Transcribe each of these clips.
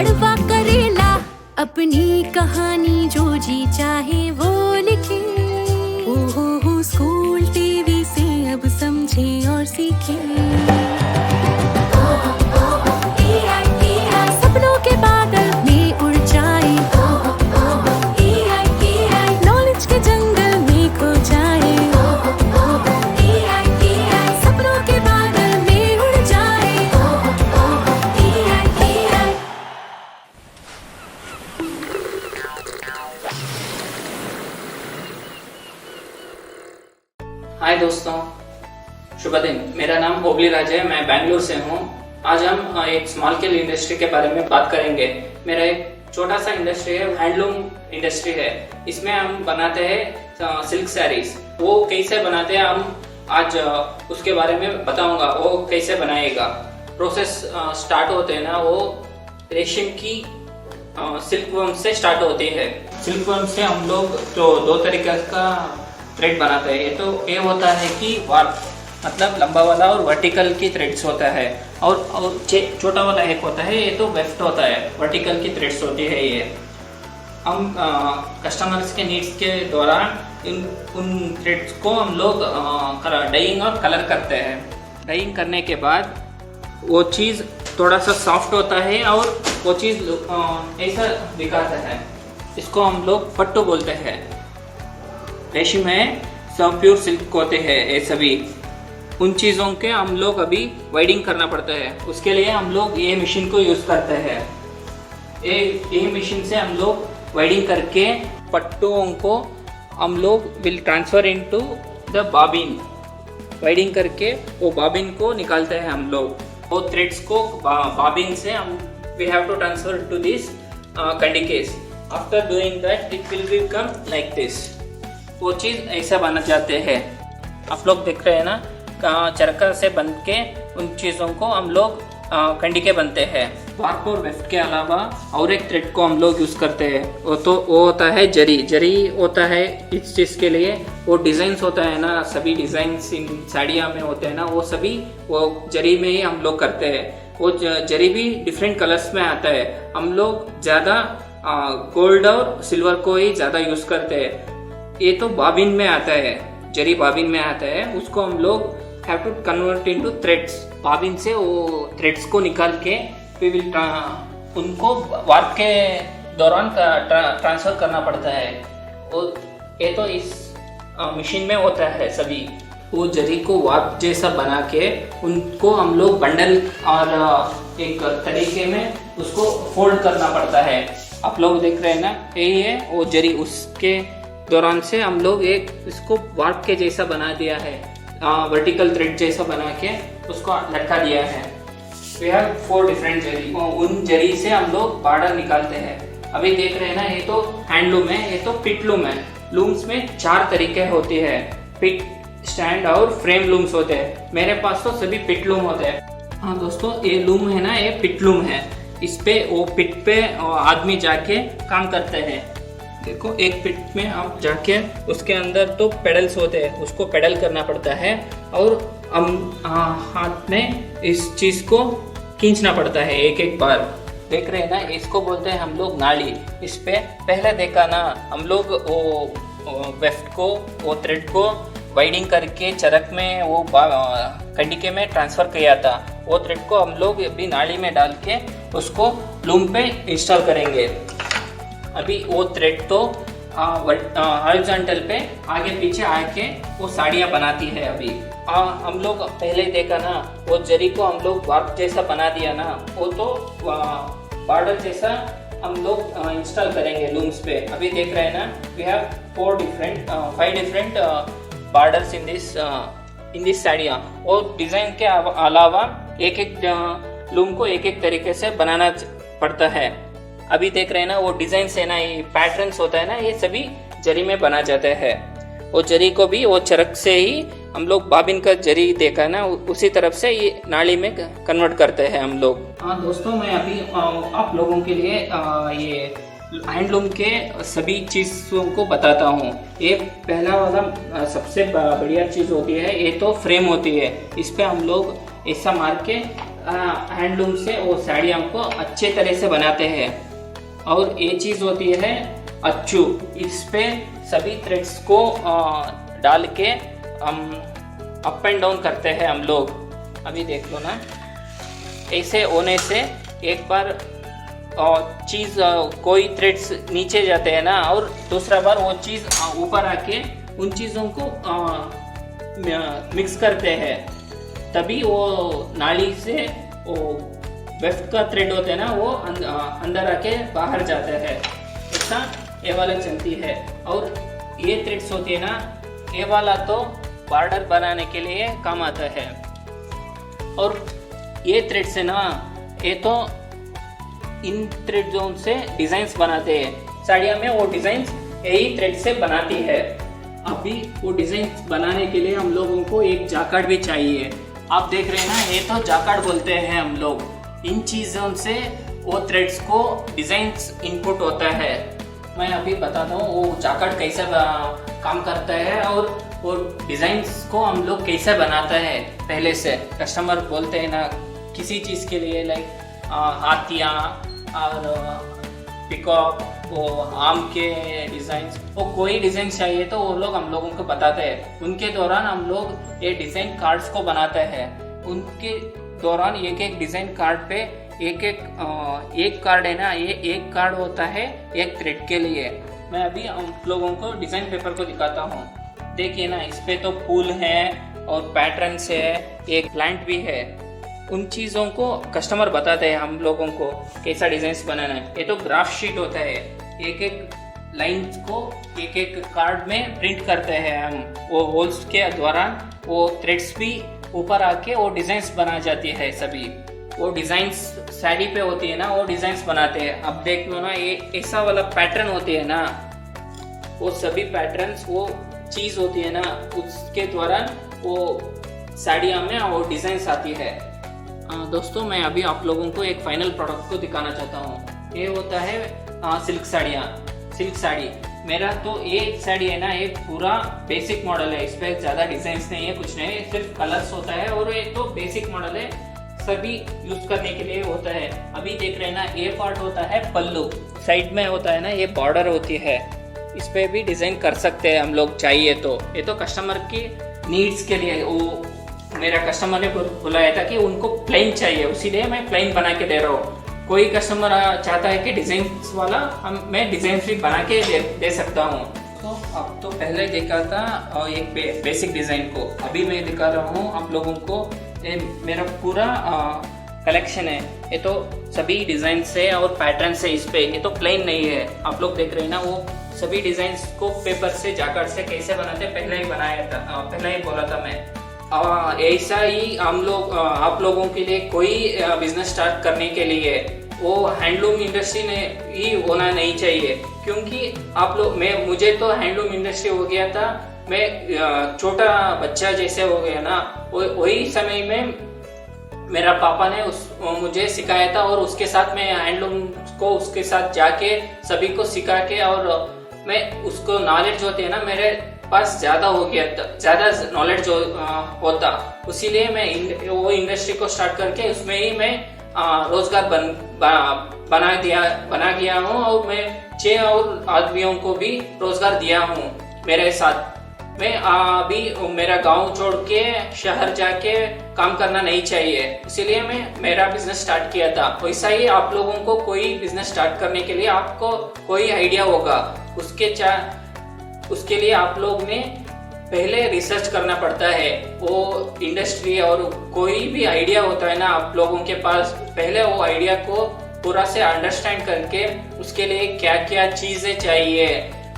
कड़वा करेला, अपनी कहानी जो जी चाहे वो लिखे। ओहो स्कूल टीवी से अब समझे और सीखे। सपनों के बादल में उड़ जाए, नॉलेज के जंगल में खो जाए। सपनों के बादल में उड़ जाए। हाय दोस्तों, शुभ दिन। मेरा नाम ओबली राज है, मैं बेंगलुरु से हूँ। आज हम एक स्मॉल स्केल इंडस्ट्री के बारे में बात करेंगे। मेरा एक छोटा सा इंडस्ट्री है, हैंडलूम इंडस्ट्री है। इसमें हम बनाते हैं सिल्क सैरीज। वो कैसे बनाते हैं हम आज उसके बारे में बताऊंगा, वो कैसे बनाएगा। प्रोसेस स्टार्ट होते हैं ना, वो रेशम की सिल्क वर्म से स्टार्ट होती है। सिल्क वर्म से हम लोग तो दो तरीके का थ्रेड बनाते हैं। ये होता है कि वार्प मतलब लंबा वाला और वर्टिकल की थ्रेड्स होता है, और छोटा वाला एक होता है, ये तो वेफ्ट होता है, वर्टिकल की थ्रेड्स होती है। ये हम कस्टमर्स के नीड्स के दौरान उन थ्रेड्स को हम लोग डाइंग और कलर करते हैं। डाइंग करने के बाद वो चीज़ थोड़ा सा सॉफ्ट होता है और वो चीज़ ऐसा दिखाता है। इसको हम लोग पट्टू बोलते हैं। रेशम में सब प्योर सिल्क होते हैं ये सभी। उन चीज़ों के हम लोग अभी वाइडिंग करना पड़ता है। उसके लिए हम लोग ये मशीन को यूज़ करते हैं। ये मशीन से हम लोग वाइडिंग करके पट्टुओं को हम लोग will transfer into the bobbin. Winding करके वो बॉबिन को निकालते हैं हम लोग। वो थ्रेड्स को बॉबिन से हम we have to transfer to this कंडिकेस। After doing that it will become like this. वो चीज़ ऐसा बना जाते हैं। आप लोग देख रहे हैं ना, चरखा से बन के उन चीज़ों को हम लोग कंडिके बनते हैं। वार्प और वेफ्ट के अलावा और एक थ्रेड को हम लोग यूज़ करते हैं। वो होता है जरी। जरी होता है इस चीज़ के लिए। वो डिज़ाइंस होता है ना, सभी डिज़ाइंस इन साड़ियाँ में होते हैं ना, वो सभी वो जरी में ही हम लोग करते हैं। वो जरी भी डिफरेंट कलर्स में आता है। हम लोग ज़्यादा गोल्ड और सिल्वर को ही ज़्यादा यूज़ करते हैं। ये तो बॉबिन में आता है, जरी बॉबिन में आता है। उसको हम लोग have to convert into threads. Bobbin से वो थ्रेड्स को निकाल के वी विल उनको वार्प के दौरान ट्रांसफ़र करना पड़ता है। और ये तो इस मशीन में होता है सभी। वो जरी को वार्प जैसा बना के उनको हम लोग बंडल और एक तरीके में उसको फोल्ड करना पड़ता है। आप लोग देख रहे हैं ना, यही है वो जरी। उसके दौरान से हम लोग एक इसको वार्प के जैसा बना दिया है, वर्टिकल थ्रेड जैसा बना के उसको लटका दिया है। वी हैव 4 डिफरेंट जरी। उन जरी से हम लोग बॉर्डर निकालते हैं। अभी देख रहे हैं ना, ये तो हैंडलूम है, ये तो पिट लूम है। लूम्स में 4 तरीके होते हैं, पिट, स्टैंड और फ्रेम लूम्स होते हैं। मेरे पास तो सभी पिट लूम होते हैं। हाँ दोस्तों, ये लूम है ना, ये पिट लूम है। इस पे वो पिट पे आदमी जाके काम करते हैं। देखो, एक पिट में आप जाके उसके अंदर तो पेडल्स होते हैं, उसको पेडल करना पड़ता है और हम हाथ में इस चीज़ को खींचना पड़ता है एक एक बार। देख रहे हैं ना, इसको बोलते हैं हम लोग नाली। इस पे पहले देखा ना हम लोग, वो वेफ्ट को, वो थ्रेड को वाइडिंग करके चरख में वो कंडिके में ट्रांसफ़र किया था। वो थ्रेड को हम लोग अभी नाली में डाल के उसको लूम पे इंस्टॉल करेंगे। अभी वो थ्रेड तो हॉरिजॉन्टल पे आगे पीछे आके वो साड़ियाँ बनाती है। अभी हम लोग पहले देखा ना, वो जरी को हम लोग वार्प जैसा बना दिया ना, वो तो बॉर्डर जैसा हम लोग इंस्टॉल करेंगे लूम्स पे। अभी देख रहे हैं ना, we have 5 different borders in this साड़ियाँ। और डिज़ाइन के अलावा एक एक लूम को एक एक तरीके से बनाना पड़ता है। अभी देख रहे हैं ना, वो डिज़ाइन है ना, ये पैटर्न्स होता है ना, ये सभी जरी में बना जाते हैं। वो जरी को भी वो चरख से ही हम लोग बॉबिन का जरी देखा ना, उसी तरफ से ये नाली में कन्वर्ट करते हैं हम लोग। हाँ दोस्तों, मैं अभी आप लोगों के लिए ये हैंडलूम के सभी चीज़ों को बताता हूँ। ये पहला वाला सबसे बढ़िया चीज़ होती है, ये तो फ्रेम होती है। इस पे हम लोग ऐसा मार के हैंडलूम से वो साड़ी हमको अच्छे तरह से बनाते हैं। और ये चीज़ होती है अच्चू, इस पे सभी थ्रेड्स को डाल के हम अप एंड डाउन करते हैं हम लोग। अभी देख लो ना, ऐसे होने से एक बार चीज़ कोई थ्रेड्स नीचे जाते हैं ना, और दूसरा बार वो चीज़ ऊपर आके उन चीज़ों को मिक्स करते हैं, तभी वो नाली से वो वेफ्ट का थ्रेड होते हैं ना, वो अंदर आके बाहर जाता है। ऐसा ये वाला चलती है। और ये थ्रेड्स होती है ना, ये वाला तो बॉर्डर बनाने के लिए काम आता है। और ये थ्रेड्स है ना, ये तो इन थ्रेडों से डिजाइन्स बनाते हैं। साड़ियाँ में वो डिजाइन्स यही थ्रेड से बनाती है। अभी वो डिजाइन्स बनाने के लिए हम लोगों को एक जाकार्ड भी चाहिए। आप देख रहे हैं ना, ये तो जाकार्ड बोलते हैं हम लोग। इन चीज़ों से वो थ्रेड्स को डिजाइन्स इनपुट होता है। मैं अभी बताता हूँ वो जाकार्ड कैसे काम करता है और वो डिजाइन्स को हम लोग कैसे बनाता है। पहले से कस्टमर बोलते हैं ना किसी चीज़ के लिए, लाइक हाथियाँ और पिकॉक, वो आम के डिज़ाइंस, वो कोई डिज़ाइन चाहिए तो वो लोग हम लोगों को बताते हैं। उनके दौरान हम लोग ये डिज़ाइन कार्ड्स को बनाते हैं। उनके दौरान एक एक डिज़ाइन कार्ड पे एक कार्ड है ना, ये एक कार्ड होता है एक थ्रेड के लिए। मैं अभी आप लोगों को डिज़ाइन पेपर को दिखाता हूँ। देखिए ना, इस पे तो फूल है और पैटर्न्स है, एक प्लांट भी है। उन चीज़ों को कस्टमर बताते हैं हम लोगों को कैसा डिज़ाइंस बनाना है। ये तो ग्राफ शीट होता है, एक एक लाइंस को एक एक कार्ड में प्रिंट करते हैं हम। वो होल्स के दौरान वो थ्रेड्स भी ऊपर आके वो डिज़ाइंस बना जाती है। सभी वो डिज़ाइंस साड़ी पे होती है ना, वो डिज़ाइंस बनाते हैं। अब देख लो ना, ये ऐसा वाला पैटर्न होती है ना, वो सभी पैटर्न्स वो चीज़ होती है ना, उसके दौरान वो साड़ियाँ में वो डिज़ाइंस आती है। दोस्तों, मैं अभी आप लोगों को एक फाइनल प्रोडक्ट को दिखाना चाहता हूँ। ये होता है सिल्क साड़ियाँ। सिल्क साड़ी मेरा तो ये साड़ी है ना, एक पूरा बेसिक मॉडल है। इस पर ज़्यादा डिज़ाइंस नहीं है, कुछ नहीं है, सिर्फ कलर्स होता है। और ये तो बेसिक मॉडल है, सभी यूज़ करने के लिए होता है। अभी देख रहे हैं ना, ये पार्ट होता है पल्लू, साइड में होता है ना ये बॉर्डर होती है। इस पर भी डिज़ाइन कर सकते हैं हम लोग चाहिए तो। ये तो कस्टमर की नीड्स के लिए, वो मेरा कस्टमर ने बुलाया था कि उनको प्लेन चाहिए, इसीलिए मैं प्लेन बना के दे रहा हूँ। कोई कस्टमर चाहता है कि डिज़ाइन वाला, मैं डिज़ाइन भी बना के दे सकता हूँ। तो अब तो पहले देखा था एक बेसिक डिज़ाइन को, अभी मैं दिखा रहा हूँ आप लोगों को। ये मेरा पूरा कलेक्शन है। ये तो सभी डिज़ाइन से और पैटर्न से इस पे, ये तो प्लेन नहीं है। आप लोग देख रहे हैं ना, वो सभी डिज़ाइंस को पेपर से जाकर से कैसे बनाते पहले ही बनाया था, पहले ही बोला था मैं। ऐसा ही हम लोग आप लोगों के लिए कोई बिजनेस स्टार्ट करने के लिए वो हैंडलूम इंडस्ट्री ने ही होना नहीं चाहिए। क्योंकि आप लोग मुझे तो हैंडलूम इंडस्ट्री हो गया था, मैं छोटा बच्चा जैसे हो गया ना, वही समय में मेरा पापा ने मुझे सिखाया था। और उसके साथ मैं हैंडलूम को उसके साथ जाके सभी को सिखा के, और मैं उसको नॉलेज होती है ना मेरे पास ज़्यादा हो गया, ज़्यादा नॉलेज होता, इसीलिए मैं वो इंडस्ट्री को स्टार्ट करके उसमें ही मैं रोजगार बना गया हूँ। और मैं 6 और आदमियों को भी रोजगार दिया हूँ मेरे साथ। मैं अभी मेरा गांव छोड़ के शहर जाके काम करना नहीं चाहिए, इसीलिए मैं मेरा बिजनेस स्टार्ट किया था। वैसा ही आप लोगों को कोई बिजनेस स्टार्ट करने के लिए आपको कोई आइडिया होगा, उसके लिए आप लोग ने पहले रिसर्च करना पड़ता है। वो इंडस्ट्री और कोई भी आइडिया होता है ना आप लोगों के पास, पहले वो आइडिया को पूरा से अंडरस्टैंड करके उसके लिए क्या क्या चीज़ें चाहिए,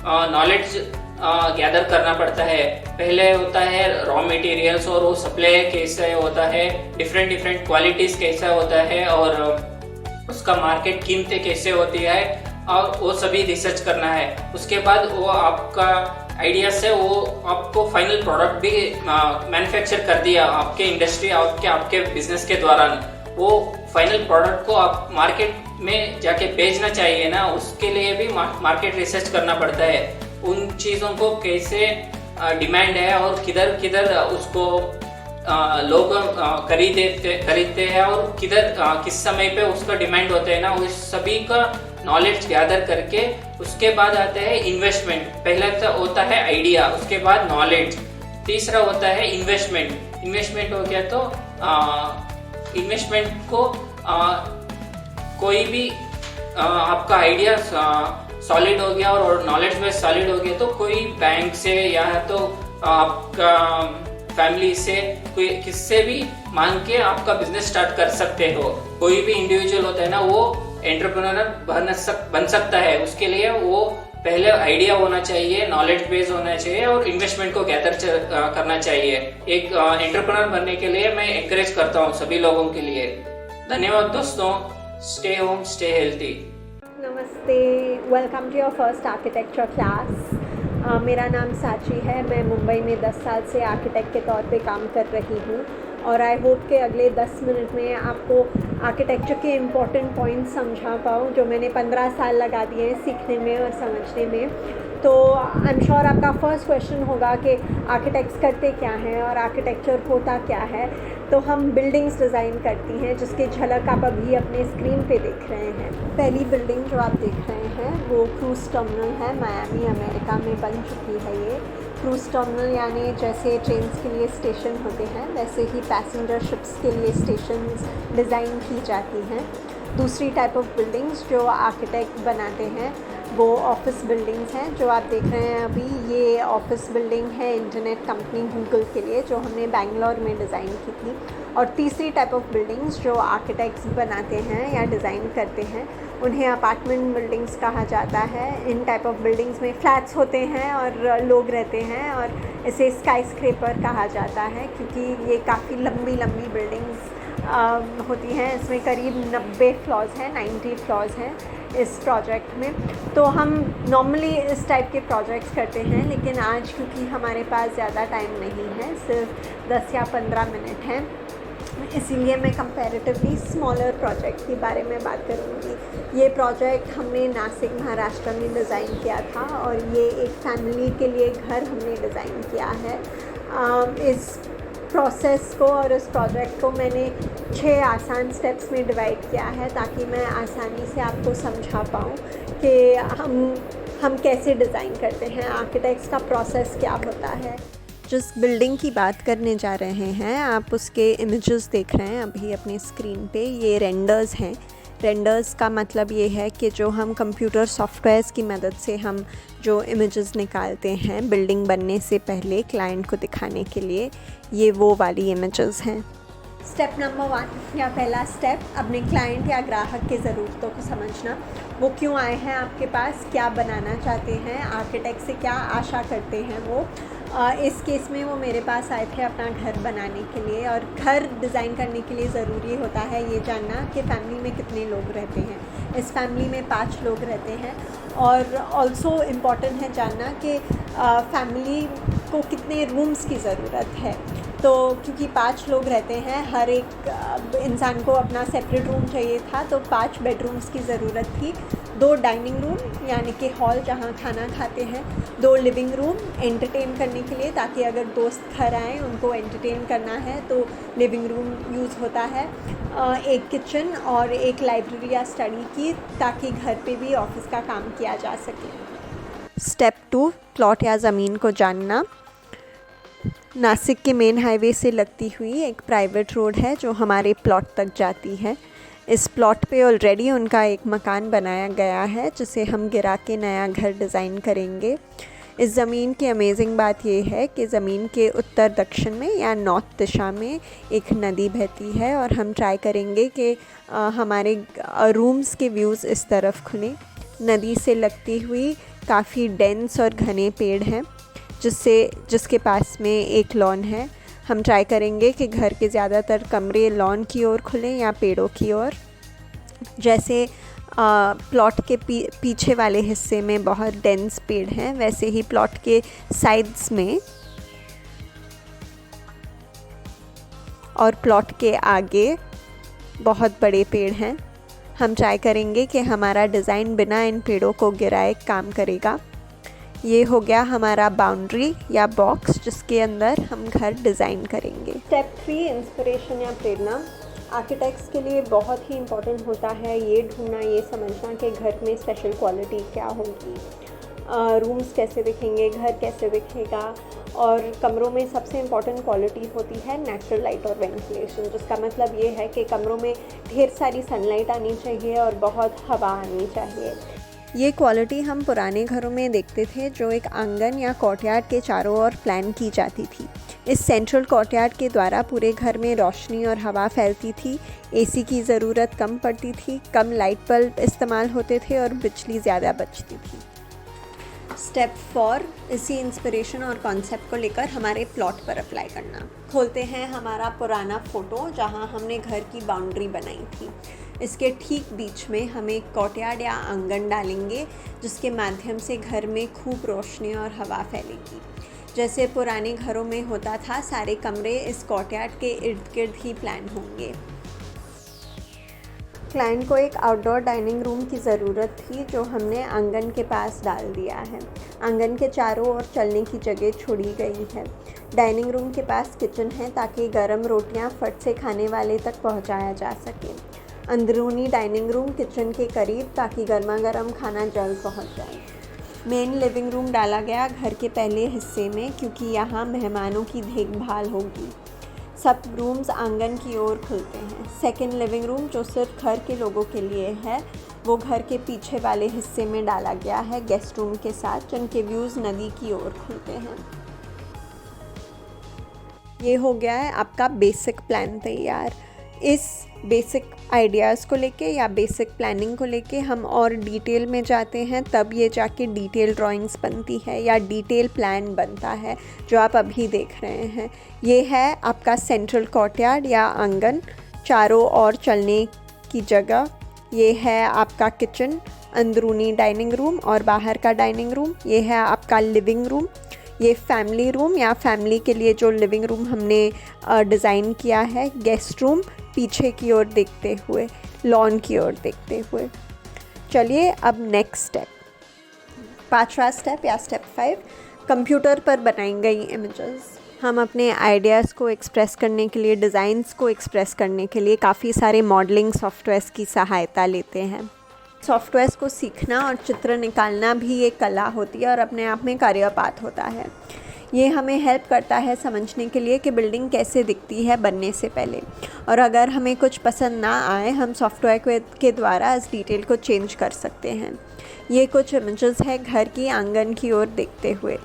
नॉलेज गैदर करना पड़ता है। पहले होता है रॉ मटेरियल्स और वो सप्लाई कैसे होता है, डिफरेंट क्वालिटीज़ कैसा होता है, और उसका मार्केट कीमतें कैसे होती है, और वो सभी रिसर्च करना है। उसके बाद वो आपका आइडिया से वो आपको फाइनल प्रोडक्ट भी मैन्युफैक्चर कर दिया आपके इंडस्ट्री, आपके बिजनेस के दौरान। वो फाइनल प्रोडक्ट को आप मार्केट में जाके बेचना चाहिए ना, उसके लिए भी मार्केट रिसर्च करना पड़ता है। उन चीज़ों को कैसे डिमांड है और किधर उसको लोग खरीदते हैं और किस समय पे उसका डिमांड होता है ना, उस सभी का नॉलेज गैदर करके उसके बाद आता है इन्वेस्टमेंट। पहला तो होता है आइडिया, उसके बाद नॉलेज, तीसरा होता है इन्वेस्टमेंट। इन्वेस्टमेंट हो गया तो इन्वेस्टमेंट को कोई भी आपका आइडिया सॉलिड हो गया और नॉलेज बेस सॉलिड हो गया तो कोई बैंक से या तो आपका फैमिली से कोई किससे भी मांग के आपका बिजनेस स्टार्ट कर सकते हो। कोई भी इंडिविजुअल होता है ना, वो एंटरप्रेन्योर बन सकता है। उसके लिए वो पहले आइडिया होना चाहिए, नॉलेज बेस होना चाहिए और इन्वेस्टमेंट को गैदर करना चाहिए। एक एंटरप्रेन्योर बनने के लिए मैं एनकरेज करता हूँ सभी लोगों के लिए। धन्यवाद दोस्तों। Stay home, stay healthy. नमस्ते, welcome to your first architecture class. मेरा नाम साची है। मैं मुंबई में 10 साल से आर्किटेक्ट के तौर पे काम कर रही हूँ और आई होप के अगले 10 मिनट में आपको आर्किटेक्चर के इम्पॉर्टेंट पॉइंट्स समझा पाऊँ जो मैंने 15 साल लगा दिए हैं सीखने में और समझने में। तो आई एम श्योर आपका फर्स्ट क्वेश्चन होगा कि आर्किटेक्ट्स करते क्या हैं और आर्किटेक्चर होता क्या है। तो हम बिल्डिंग्स डिज़ाइन करती हैं जिसकी झलक आप अभी अपने स्क्रीन पे देख रहे हैं। पहली बिल्डिंग जो आप देख रहे हैं वो क्रूज़ टर्मिनल है, मायामी अमेरिका में बन चुकी है। ये क्रूज़ टर्मिनल यानी जैसे ट्रेन्स के लिए स्टेशन होते हैं वैसे ही पैसेंजर शिप्स के लिए स्टेशंस डिज़ाइन की जाती हैं। दूसरी टाइप ऑफ बिल्डिंग्स जो आर्किटेक्ट बनाते हैं वो ऑफिस बिल्डिंग्स हैं जो आप देख रहे हैं अभी। ये ऑफिस बिल्डिंग है इंटरनेट कंपनी गूगल के लिए जो हमने बैंगलोर में डिज़ाइन की थी। और तीसरी टाइप ऑफ बिल्डिंग्स जो आर्किटेक्ट्स बनाते हैं या डिज़ाइन करते हैं उन्हें अपार्टमेंट बिल्डिंग्स कहा जाता है। इन टाइप ऑफ बिल्डिंग्स में फ्लैट्स होते हैं और लोग रहते हैं और इसे स्काई स्क्रेपर कहा जाता है क्योंकि ये काफ़ी लंबी लंबी बिल्डिंग्स होती हैं। इसमें करीब 90 फ्लोर्स हैं, 90 फ्लोर्स हैं इस प्रोजेक्ट में। तो हम नॉर्मली इस टाइप के प्रोजेक्ट्स करते हैं लेकिन आज क्योंकि हमारे पास ज़्यादा टाइम नहीं है, सिर्फ 10 या 15 मिनट हैं, इसीलिए मैं कंपैरेटिवली स्मॉलर प्रोजेक्ट के बारे में बात करूँगी। ये प्रोजेक्ट हमने नासिक महाराष्ट्र में डिज़ाइन किया था और ये एक फैमिली के लिए घर हमने डिज़ाइन किया है। इस प्रोसेस को और इस प्रोजेक्ट को मैंने 6 आसान स्टेप्स में डिवाइड किया है ताकि मैं आसानी से आपको समझा पाऊँ कि हम कैसे डिज़ाइन करते हैं, आर्किटेक्ट्स का प्रोसेस क्या होता है। जिस बिल्डिंग की बात करने जा रहे हैं आप उसके इमेजेस देख रहे हैं अभी अपने स्क्रीन पे। ये रेंडर्स हैं। रेंडर्स का मतलब ये है कि जो हम कंप्यूटर सॉफ्टवेयर्स की मदद से हम जो इमेजेस निकालते हैं बिल्डिंग बनने से पहले क्लाइंट को दिखाने के लिए, ये वो वाली इमेजेस हैं। स्टेप नंबर 1 या पहला स्टेप, अपने क्लाइंट या ग्राहक की ज़रूरतों को समझना। वो क्यों आए हैं आपके पास, क्या बनाना चाहते हैं, आर्किटेक्ट से क्या आशा करते हैं वो। इस केस में वो मेरे पास आए थे अपना घर बनाने के लिए और घर डिज़ाइन करने के लिए ज़रूरी होता है ये जानना कि फैमिली में कितने लोग रहते हैं। इस फैमिली में 5 लोग रहते हैं और ऑल्सो इम्पॉर्टेंट है जानना कि फैमिली को कितने रूम्स की ज़रूरत है। तो क्योंकि 5 लोग रहते हैं, हर एक इंसान को अपना सेपरेट रूम चाहिए था, तो 5 बेडरूम्स की ज़रूरत थी। 2 डाइनिंग रूम यानी कि हॉल जहाँ खाना खाते हैं, 2 लिविंग रूम एंटरटेन करने के लिए ताकि अगर दोस्त घर आएँ उनको एंटरटेन करना है तो लिविंग रूम यूज़ होता है। एक किचन और एक लाइब्रेरी या स्टडी की ताकि घर पे भी ऑफिस का काम किया जा सके। स्टेप 2, प्लॉट या ज़मीन को जानना। नासिक के मेन हाईवे से लगती हुई एक प्राइवेट रोड है जो हमारे प्लॉट तक जाती है। इस प्लॉट पे ऑलरेडी उनका एक मकान बनाया गया है जिसे हम गिरा के नया घर डिज़ाइन करेंगे। इस ज़मीन की अमेजिंग बात यह है कि ज़मीन के उत्तर दक्षिण में या नॉर्थ दिशा में एक नदी बहती है और हम ट्राई करेंगे कि हमारे रूम्स के व्यूज़ इस तरफ खुलें। नदी से लगती हुई काफ़ी डेंस और घने पेड़ हैं जिसके पास में एक लॉन है। हम ट्राई करेंगे कि घर के ज़्यादातर कमरे लॉन की ओर खुलें या पेड़ों की ओर। जैसे प्लॉट के पीछे वाले हिस्से में बहुत डेंस पेड़ हैं, वैसे ही प्लॉट के साइड्स में और प्लॉट के आगे बहुत बड़े पेड़ हैं। हम ट्राई करेंगे कि हमारा डिज़ाइन बिना इन पेड़ों को गिराए काम करेगा। ये हो गया हमारा बाउंड्री या बॉक्स जिसके अंदर हम घर डिज़ाइन करेंगे। स्टेप 3 इंस्पिरेशन या प्रेरणा। आर्किटेक्ट्स के लिए बहुत ही इम्पोर्टेंट होता है ये ढूंढना, ये समझना कि घर में स्पेशल क्वालिटी क्या होगी, रूम्स कैसे दिखेंगे, घर कैसे दिखेगा। और कमरों में सबसे इम्पॉर्टेंट क्वालिटी होती है नेचुरल लाइट और वेंटिलेशन, जिसका मतलब ये है कि कमरों में ढेर सारी सनलाइट आनी चाहिए और बहुत हवा आनी चाहिए। ये क्वालिटी हम पुराने घरों में देखते थे जो एक आंगन या कोर्टयार्ड के चारों ओर प्लान की जाती थी। इस सेंट्रल कोर्टयार्ड के द्वारा पूरे घर में रोशनी और हवा फैलती थी, एसी की ज़रूरत कम पड़ती थी, कम लाइट बल्ब इस्तेमाल होते थे और बिजली ज़्यादा बचती थी। स्टेप 4 इसी इंस्पिरेशन और कॉन्सेप्ट को लेकर हमारे प्लॉट पर अप्लाई करना। खोलते हैं हमारा पुराना फ़ोटो जहां हमने घर की बाउंड्री बनाई थी। इसके ठीक बीच में हम एक कोर्टयार्ड या आंगन डालेंगे जिसके माध्यम से घर में खूब रोशनी और हवा फैलेगी। जैसे पुराने घरों में होता था, सारे कमरे इस कोर्टयार्ड के इर्द गिर्द ही प्लान होंगे। क्लाइंट को एक आउटडोर डाइनिंग रूम की ज़रूरत थी जो हमने आंगन के पास डाल दिया है। आंगन के चारों ओर चलने की जगह छोड़ी गई है। डाइनिंग रूम के पास किचन है ताकि गर्म रोटियां फट से खाने वाले तक पहुंचाया जा सके। अंदरूनी डाइनिंग रूम किचन के करीब ताकि गर्मा गर्म खाना जल्द पहुंच जाए। मेन लिविंग रूम डाला गया घर के पहले हिस्से में क्योंकि यहाँ मेहमानों की देखभाल होगी। सब रूम्स आंगन की ओर खुलते हैं। सेकंड लिविंग रूम जो सिर्फ घर के लोगों के लिए है वो घर के पीछे वाले हिस्से में डाला गया है गेस्ट रूम के साथ, जिनके व्यूज़ नदी की ओर खुलते हैं। ये हो गया है आपका बेसिक प्लान तैयार। इस बेसिक आइडियाज़ को लेके या बेसिक प्लानिंग को लेके हम और डिटेल में जाते हैं, तब ये जाके डिटेल ड्राइंग्स बनती है या डिटेल प्लान बनता है जो आप अभी देख रहे हैं। ये है आपका सेंट्रल कोर्टयार्ड या आंगन, चारों ओर चलने की जगह। ये है आपका किचन, अंदरूनी डाइनिंग रूम और बाहर का डाइनिंग रूम। ये है आपका लिविंग रूम। ये फैमिली रूम या फैमिली के लिए जो लिविंग रूम हमने डिज़ाइन किया है। गेस्ट रूम पीछे की ओर देखते हुए, लॉन की ओर देखते हुए। चलिए अब नेक्स्ट स्टेप, 5वां स्टेप या स्टेप 5, कंप्यूटर पर बनाई गई इमेजेस। हम अपने आइडियाज़ को एक्सप्रेस करने के लिए, डिज़ाइंस को एक्सप्रेस करने के लिए काफ़ी सारे मॉडलिंग सॉफ्टवेयर्स की सहायता लेते हैं। सॉफ्टवेयर्स को सीखना और चित्र निकालना भी एक कला होती है और अपने आप में कार्यपात होता है। ये हमें हेल्प करता है समझने के लिए कि बिल्डिंग कैसे दिखती है बनने से पहले, और अगर हमें कुछ पसंद ना आए हम सॉफ्टवेयर के द्वारा इस डिटेल को चेंज कर सकते हैं। ये कुछ इमेजेस है घर की आंगन की ओर देखते हुए।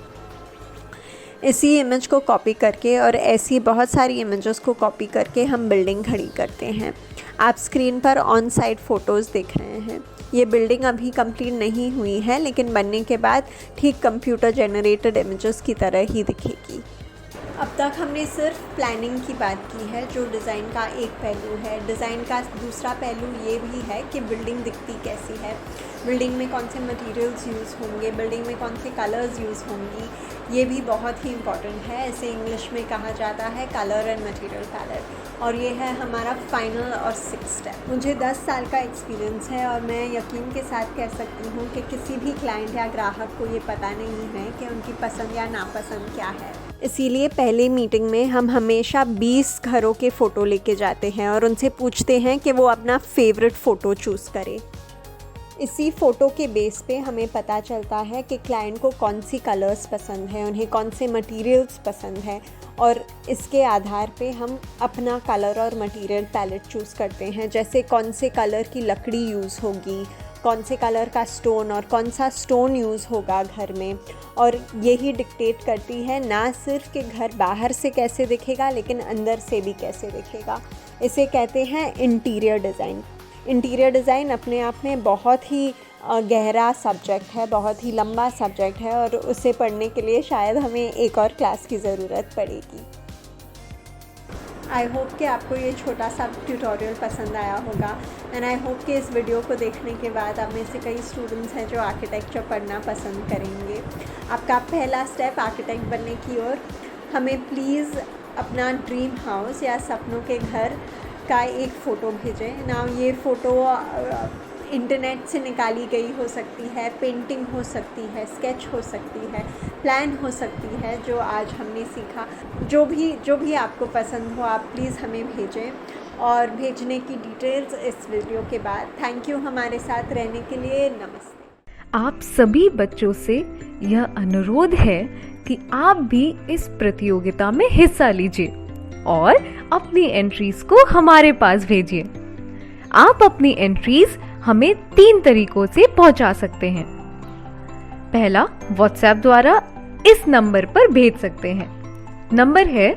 इसी इमेज को कॉपी करके और ऐसी बहुत सारी इमेजेस को कॉपी करके हम बिल्डिंग खड़ी करते हैं। आप स्क्रीन पर ऑन साइट फ़ोटोज़ देख रहे हैं। ये बिल्डिंग अभी कंप्लीट नहीं हुई है लेकिन बनने के बाद ठीक कंप्यूटर जनरेटेड इमेजेस की तरह ही दिखेगी। अब तक हमने सिर्फ प्लानिंग की बात की है जो डिज़ाइन का एक पहलू है। डिज़ाइन का दूसरा पहलू ये भी है कि बिल्डिंग दिखती कैसी है, बिल्डिंग में कौन से मटेरियल्स यूज़ होंगे, बिल्डिंग में कौन से कलर्स यूज़ होंगी, ये भी बहुत ही इम्पॉर्टेंट है। इसे इंग्लिश में कहा जाता है कलर एंड मटेरियल पैलेट। और ये है हमारा फाइनल और 6th स्टेप। मुझे 10 साल का एक्सपीरियंस है और मैं यकीन के साथ कह सकती हूँ कि किसी भी क्लाइंट या ग्राहक को ये पता नहीं है कि उनकी पसंद या नापसंद क्या है। इसीलिए पहले मीटिंग में हम हमेशा 20 घरों के फ़ोटो लेके जाते हैं और उनसे पूछते हैं कि वो अपना फेवरेट फ़ोटो चूज़ करे। इसी फ़ोटो के बेस पे हमें पता चलता है कि क्लाइंट को कौन सी कलर्स पसंद है, उन्हें कौन से मटेरियल्स पसंद है, और इसके आधार पे हम अपना कलर और मटेरियल पैलेट चूज़ करते हैं। जैसे कौन से कलर की लकड़ी यूज़ होगी, कौन से कलर का स्टोन और कौन सा स्टोन यूज़ होगा घर में। और यही डिक्टेट करती है ना सिर्फ कि घर बाहर से कैसे दिखेगा लेकिन अंदर से भी कैसे दिखेगा। इसे कहते हैं इंटीरियर डिज़ाइन। इंटीरियर डिज़ाइन अपने आप में बहुत ही गहरा सब्जेक्ट है, बहुत ही लंबा सब्जेक्ट है और उसे पढ़ने के लिए शायद हमें एक और क्लास की ज़रूरत पड़ेगी। आई होप कि आपको ये छोटा सा ट्यूटोरियल पसंद आया होगा एंड आई होप कि इस वीडियो को देखने के बाद आप में से कई स्टूडेंट्स हैं जो आर्किटेक्चर पढ़ना पसंद करेंगे। आपका पहला स्टेप आर्किटेक्ट बनने की ओर। हमें प्लीज़ अपना ड्रीम हाउस या सपनों के घर का एक फ़ोटो भेजें ना। ये फ़ोटो इंटरनेट से निकाली गई हो सकती है, पेंटिंग हो सकती है, स्केच हो सकती है, प्लान हो सकती है, जो आज हमने सीखा। जो भी आपको पसंद हो आप प्लीज़ हमें भेजें, और भेजने की डिटेल्स इस वीडियो के बाद। थैंक यू हमारे साथ रहने के लिए। नमस्ते। आप सभी बच्चों से यह अनुरोध है कि आप भी इस प्रतियोगिता में हिस्सा लीजिए और अपनी एंट्रीज को हमारे पास भेजिए। आप अपनी एंट्रीज हमें 3 तरीकों से पहुंचा सकते हैं। पहला, व्हाट्सएप द्वारा इस नंबर पर भेज सकते हैं। नंबर है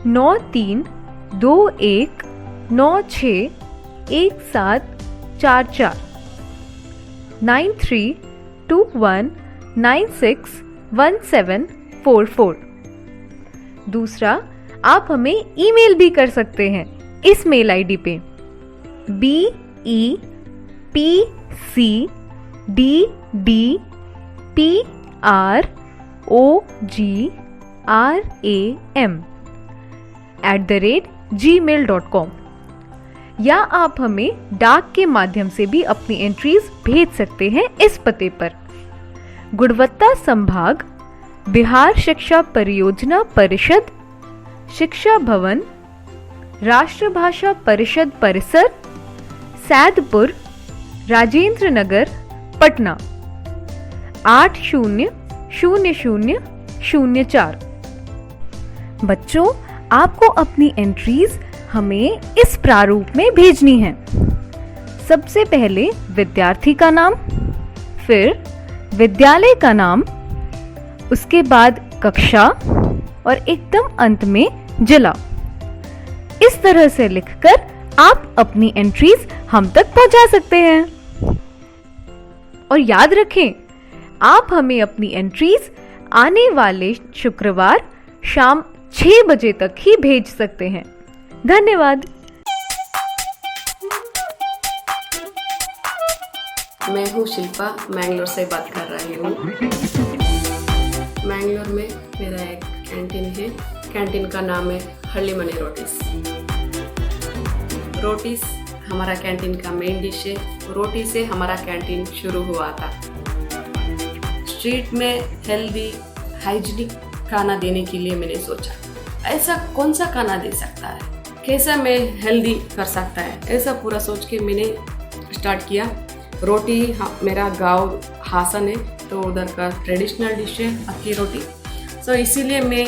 9321961744 9321961744। दूसरा, आप हमें ईमेल भी कर सकते हैं इस मेल आईडी पे BEPCDDPROGRAM@gmail.com, या आप हमें डाक के माध्यम से भी अपनी एंट्रीज भेज सकते हैं इस पते पर। गुणवत्ता संभाग, बिहार शिक्षा परियोजना परिषद, शिक्षा भवन, राष्ट्रभाषा परिषद परिसर, सैदपुर, राजेंद्र नगर, पटना 800004। बच्चों, आपको अपनी एंट्रीज हमें इस प्रारूप में भेजनी है। सबसे पहले विद्यार्थी का नाम, फिर विद्यालय का नाम, उसके बाद कक्षा और एकदम अंत में जिला। इस तरह से लिखकर आप अपनी एंट्रीज हम तक पहुंचा सकते हैं। और याद रखें, आप हमें अपनी एंट्रीज आने वाले शुक्रवार शाम 6 बजे तक ही भेज सकते हैं। धन्यवाद। मैं हूँ शिल्पा, मैंगलोर से बात कर रही हूँ। मैंगलोर में मेरा एक कैंटीन है। कैंटीन का नाम है हल्ली मनी रोटीज। रोटीज हमारा कैंटीन का मेन डिश है। रोटी से हमारा कैंटीन शुरू हुआ था। स्ट्रीट में हेल्दी हाइजीनिक खाना देने के लिए मैंने सोचा, ऐसा कौन सा खाना दे सकता है, कैसा मैं हेल्दी कर सकता है, ऐसा पूरा सोच के मैंने स्टार्ट किया। रोटी मेरा गांव हासन है, तो उधर का ट्रेडिशनल डिश है अक्की रोटी। सो इसीलिए मैं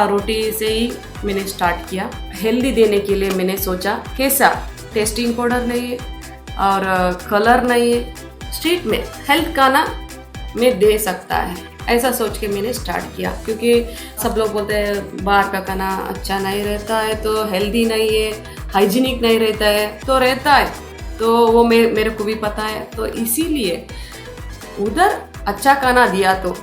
रोटी से ही मैंने स्टार्ट किया। हेल्दी देने के लिए मैंने सोचा कैसा टेस्टिंग पाउडर नहीं है और कलर नहीं है, स्ट्रीट में हेल्थ खाना में दे सकता है, ऐसा सोच के मैंने स्टार्ट किया। क्योंकि सब लोग बोलते हैं बाहर का खाना अच्छा नहीं रहता है, तो हेल्दी नहीं है, हाइजीनिक नहीं रहता है, तो रहता है, तो वो मेरे को भी पता है। तो इसीलिए उधर अच्छा खाना दिया तो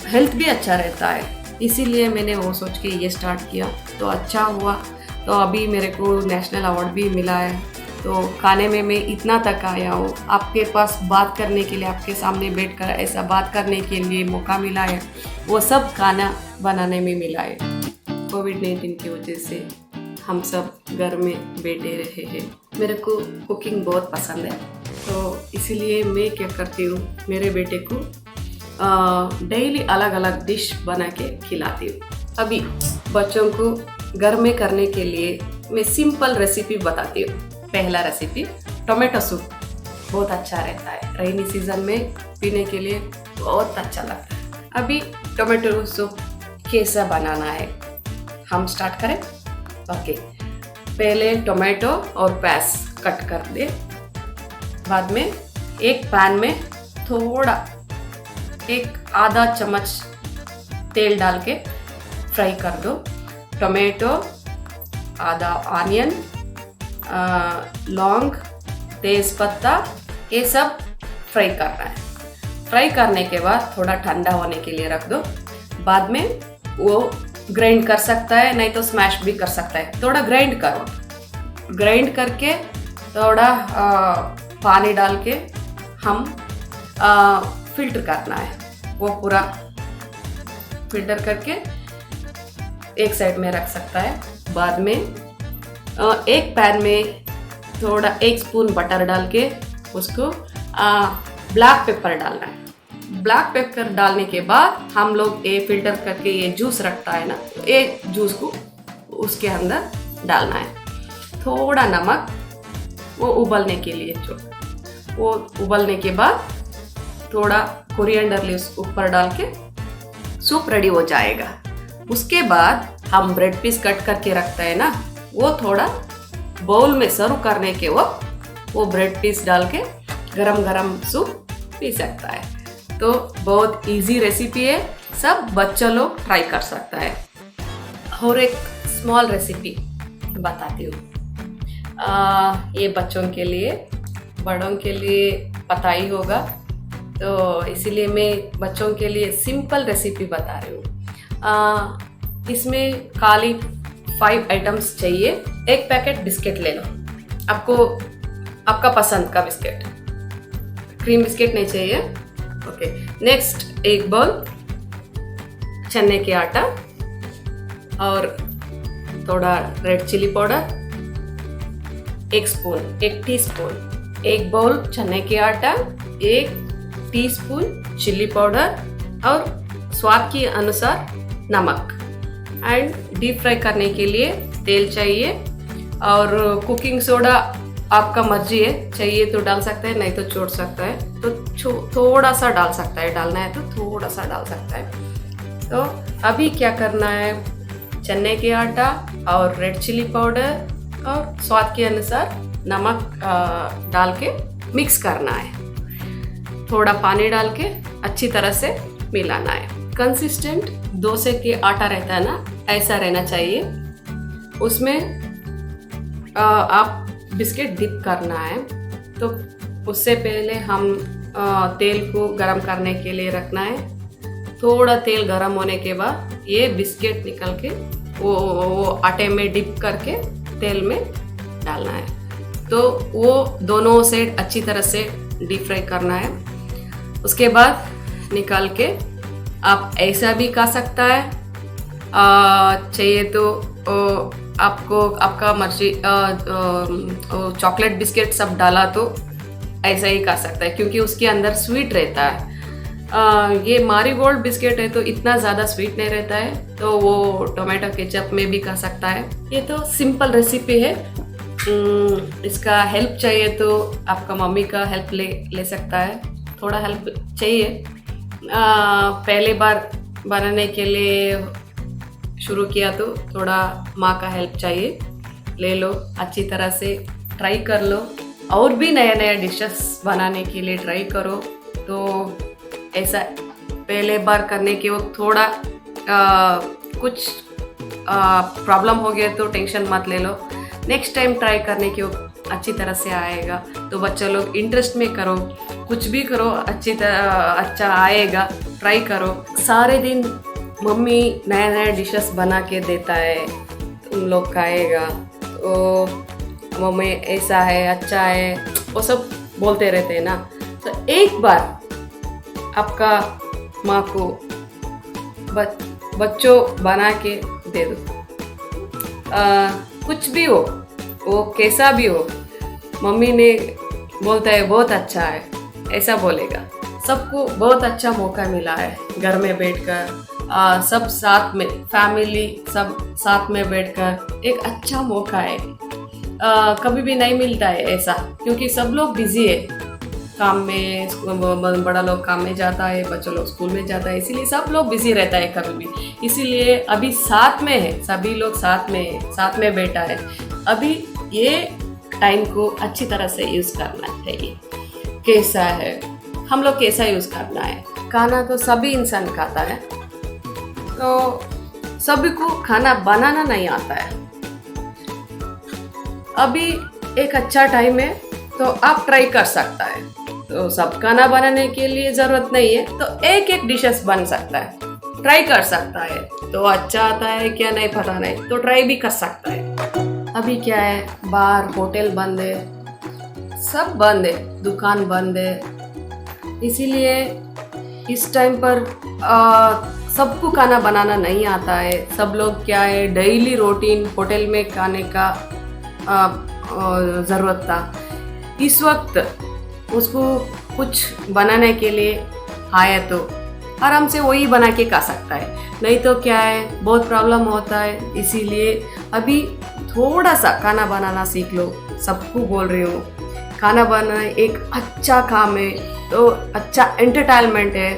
हेल्थ भी अच्छा रहता है, इसीलिए मैंने वो सोच के ये स्टार्ट किया। तो अच्छा हुआ, तो अभी मेरे को नेशनल अवार्ड भी मिला है। तो खाने में मैं इतना तक आया हूँ, आपके पास बात करने के लिए, आपके सामने बैठकर ऐसा बात करने के लिए मौका मिला है, वो सब खाना बनाने में मिला है। कोविड-19 की वजह से हम सब घर में बैठे रहे हैं। मेरे को कुकिंग बहुत पसंद है, तो इसीलिए मैं क्या करती हूँ, मेरे बेटे को डेली अलग अलग डिश बना के खिलाती हूँ। अभी बच्चों को घर में करने के लिए मैं सिंपल रेसिपी बताती हूँ। पहला रेसिपी टोमेटो सूप, बहुत अच्छा रहता है, रेनी सीजन में पीने के लिए बहुत अच्छा लगता है। अभी टोमेटो सूप कैसा बनाना है हम स्टार्ट करें। ओके, पहले टोमेटो और प्याज कट कर दे। बाद में एक पैन में थोड़ा एक आधा चम्मच तेल डाल के फ्राई कर दो। टोमेटो, आधा ऑनियन, लौंग, तेज पत्ता, ये सब फ्राई करना है। फ्राई करने के बाद थोड़ा ठंडा होने के लिए रख दो। बाद में वो ग्राइंड कर सकता है, नहीं तो स्मैश भी कर सकता है। थोड़ा ग्राइंड करो, ग्राइंड करके थोड़ा पानी डाल के हम फिल्टर करना है। वो पूरा फिल्टर करके एक साइड में रख सकता है। बाद में एक पैन में थोड़ा 1 स्पून बटर डाल के उसको ब्लैक पेपर डालना है। ब्लैक पेपर डालने के बाद हम लोग ये फिल्टर करके ये जूस रखता है ना, ये जूस को उसके अंदर डालना है। थोड़ा नमक, वो उबलने के लिए वो उबलने के बाद थोड़ा कोरिएंडर लीव्स ऊपर डाल के सूप रेडी हो जाएगा। उसके बाद हम ब्रेड पीस कट करके रखते हैं ना, वो थोड़ा बाउल में सर्व करने के वक्त वो ब्रेड पीस डाल के गरम गरम सूप पी सकता है। तो बहुत इजी रेसिपी है, सब बच्चा लोग ट्राई कर सकता है। और एक स्मॉल रेसिपी बताती हूँ, ये बच्चों के लिए, बड़ों के लिए पता ही होगा, तो इसीलिए मैं बच्चों के लिए सिंपल रेसिपी बता रही हूँ। इसमें खाली 5 आइटम्स चाहिए। एक पैकेट बिस्किट ले लो, आपका पसंद का बिस्किट, क्रीम बिस्किट नहीं चाहिए। ओके, नेक्स्ट एक बाउल चने के आटा और थोड़ा red chilli powder 1 spoon, 1 teaspoon, 1 bowl चने के आटा, 1 टीस्पून चिली पाउडर और स्वाद के अनुसार नमक। एंड डीप फ्राई करने के लिए तेल चाहिए और कुकिंग सोडा आपका मर्जी है, चाहिए तो डाल सकता है, नहीं तो छोड़ सकता है। तो थोड़ा सा डाल सकता है, डालना है तो थोड़ा सा डाल सकता है। तो अभी क्या करना है, चने के आटा और रेड चिली पाउडर और स्वाद के अनुसार नमक डाल के मिक्स करना है। थोड़ा पानी डाल के अच्छी तरह से मिलाना है। कंसिस्टेंट डोसे के आटा रहता है ना, ऐसा रहना चाहिए। उसमें आप बिस्किट डिप करना है। तो उससे पहले हम तेल को गरम करने के लिए रखना है। थोड़ा तेल गरम होने के बाद ये बिस्किट निकल के वो आटे में डिप करके तेल में डालना है। तो वो दोनों साइड अच्छी तरह से डीप फ्राई करना है। उसके बाद निकाल के आप ऐसा भी खा सकता है, चाहिए तो आपका मर्जी चॉकलेट बिस्किट सब डाला तो ऐसा ही खा सकता है, क्योंकि उसके अंदर स्वीट रहता है। ये मारीगोल्ड बिस्किट है तो इतना ज़्यादा स्वीट नहीं रहता है, तो वो टोमेटो केचप में भी खा सकता है। ये तो सिंपल रेसिपी है। इसका हेल्प चाहिए तो आपका मम्मी का हेल्प ले सकता है, थोड़ा हेल्प चाहिए। पहले बार बनाने के लिए शुरू किया तो थोड़ा माँ का हेल्प चाहिए, ले लो, अच्छी तरह से ट्राई कर लो। और भी नया नया डिशेस बनाने के लिए ट्राई करो। तो ऐसा पहले बार करने के वक्त थोड़ा कुछ प्रॉब्लम हो गया तो टेंशन मत ले लो, नेक्स्ट टाइम ट्राई करने के वक्त अच्छी तरह से आएगा। तो बच्चा लोग इंटरेस्ट में करो, कुछ भी करो अच्छी तरह अच्छा आएगा, ट्राई करो। सारे दिन मम्मी नया नया डिशेस बना के देता है, तुम लोग खाएगा तो मम्मी ऐसा है, अच्छा है, वो सब बोलते रहते हैं ना। तो एक बार आपका माँ को बच्चों बना के दे दो, कुछ भी हो, वो कैसा भी हो, मम्मी ने बोलता है बहुत अच्छा है, ऐसा बोलेगा। सबको बहुत अच्छा मौका मिला है घर में बैठकर, सब साथ में, फैमिली सब साथ में बैठकर, एक अच्छा मौका है। कभी भी नहीं मिलता है ऐसा, क्योंकि सब लोग बिजी है काम में, बड़ा लोग काम में जाता है, बच्चे लोग स्कूल में जाता है, इसीलिए सब लोग बिजी रहता है कभी भी। इसीलिए अभी साथ में है, सभी लोग साथ में है, साथ में बैठा है। अभी ये टाइम को अच्छी तरह से यूज़ करना चाहिए। कैसा है, हम लोग कैसा यूज़ करना है, खाना तो सभी इंसान खाता है, तो सभी को खाना बनाना नहीं आता है। अभी एक अच्छा टाइम है तो आप ट्राई कर सकता है। तो सब खाना बनाने के लिए ज़रूरत नहीं है, तो एक एक डिशेस बन सकता है, ट्राई कर सकता है। तो अच्छा आता है क्या नहीं पता नहीं, तो ट्राई भी कर सकता है। अभी क्या है, बार होटल बंद है, सब बंद है, दुकान बंद है, इसीलिए इस टाइम पर सबको खाना बनाना नहीं आता है। सब लोग क्या है, डेली रूटीन होटल में खाने का ज़रूरत था। इस वक्त उसको कुछ बनाने के लिए आया तो आराम से वही बना के खा सकता है, नहीं तो क्या है बहुत प्रॉब्लम होता है। इसीलिए अभी थोड़ा सा खाना बनाना सीख लो, सबको बोल रही हूँ। खाना बनाना एक अच्छा काम है, तो अच्छा एंटरटेनमेंट है,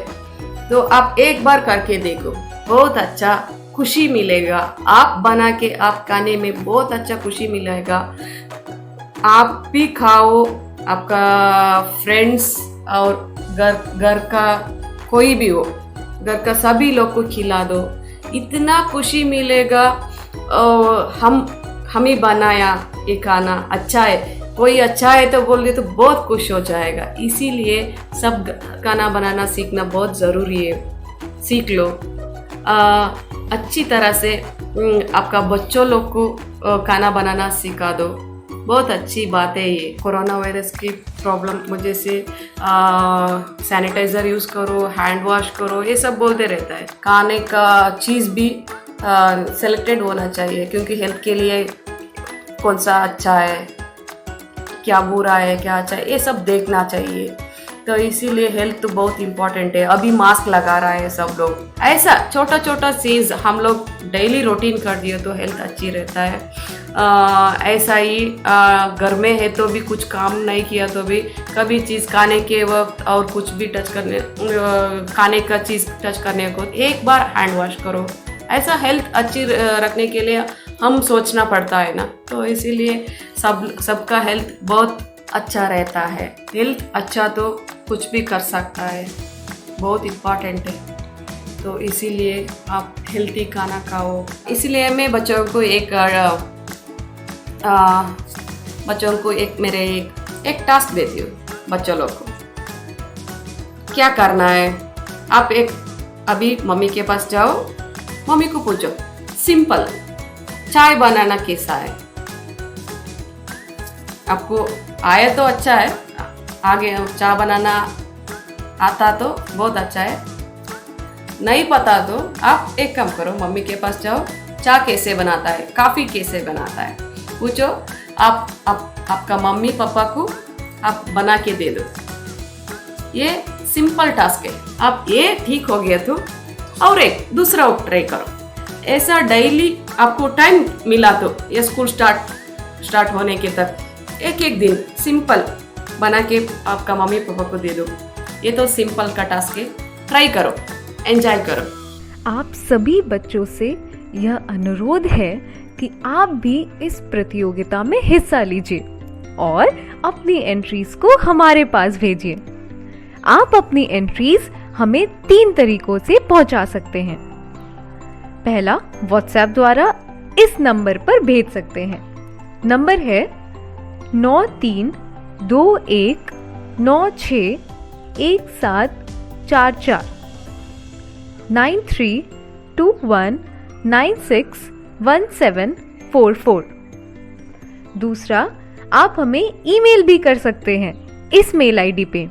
तो आप एक बार करके देखो, बहुत अच्छा खुशी मिलेगा। आप बना के आप खाने में बहुत अच्छा खुशी मिलेगा। आप भी खाओ, आपका फ्रेंड्स और घर का कोई भी हो, घर का सभी लोग को खिला दो, इतना खुशी मिलेगा। हम ही बनाया ये खाना अच्छा है, कोई अच्छा है तो बोल दे तो बहुत खुश हो जाएगा। इसीलिए सब खाना बनाना सीखना बहुत ज़रूरी है, सीख लो। अच्छी तरह से आपका बच्चों लोग को खाना बनाना सिखा दो, बहुत अच्छी बात है ये। कोरोना वायरस की प्रॉब्लम वजह से सैनिटाइज़र यूज़ करो, हैंड वॉश करो, ये सब बोलते रहता है। खाने का चीज़ भी सेलेक्टेड होना चाहिए, क्योंकि हेल्थ के लिए कौन सा अच्छा है, क्या बुरा है, क्या अच्छा है, ये सब देखना चाहिए। तो इसीलिए हेल्थ तो बहुत इम्पोर्टेंट है। अभी मास्क लगा रहा है सब लोग, ऐसा छोटा छोटा चीज़ हम लोग डेली रूटीन कर दिए तो हेल्थ अच्छी रहता है। ऐसा ही घर में है तो भी कुछ काम नहीं किया तो भी कभी चीज़ खाने के वक्त और कुछ भी टच करने खाने का चीज़ टच करने को एक बार हैंड वॉश करो। ऐसा हेल्थ अच्छी रखने के लिए हम सोचना पड़ता है ना, तो इसीलिए सबका हेल्थ बहुत अच्छा रहता है। हेल्थ अच्छा तो कुछ भी कर सकता है, बहुत इम्पॉर्टेंट है। तो इसीलिए आप हेल्थी खाना खाओ। इसलिए मैं बच्चों को एक टास्क देती हूँ। बच्चों लोग को क्या करना है, आप अभी मम्मी के पास जाओ, मम्मी को पूछो सिंपल चाय बनाना कैसा है। आपको आया तो अच्छा है, आगे चाय बनाना आता तो बहुत अच्छा है, नहीं पता तो आप एक काम करो, मम्मी के पास जाओ, चाय कैसे बनाता है, कॉफ़ी कैसे बनाता है पूछो। आपका मम्मी पापा को आप बना के दे दो। ये सिंपल टास्क है। आप ये ठीक हो गया तो और एक दूसरा ट्राई करो। ऐसा डेली आपको टाइम मिला तो ये स्कूल स्टार्ट होने के तक एक दिन सिंपल बना के आपका मम्मी पापा को दे दो। ये तो सिंपल का टास्क है, ट्राई करो, एंजॉय करो। आप सभी बच्चों से यह अनुरोध है कि आप भी इस प्रतियोगिता में हिस्सा लीजिए और अपनी एंट्रीज को हमारे पास भेजिए। आप अपनी एंट्रीज हमें 3 तरीकों से पहुंचा सकते हैं। पहला, व्हाट्सएप द्वारा इस नंबर पर भेज सकते हैं। नंबर है 9321961744 9321961744। दूसरा, आप हमें ईमेल भी कर सकते हैं इस मेल आईडी पे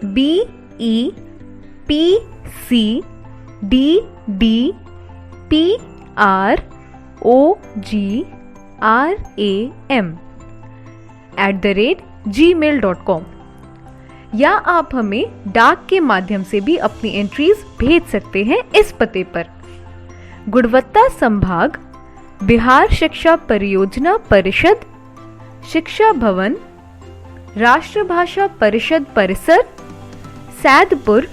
BEPCDDPROGRAM@gmail.com, या आप हमें डाक के माध्यम से भी अपनी एंट्रीज भेज सकते हैं इस पते पर। गुणवत्ता संभाग, बिहार शिक्षा परियोजना परिषद, शिक्षा भवन, राष्ट्रभाषा परिषद परिसर, सैदपुर,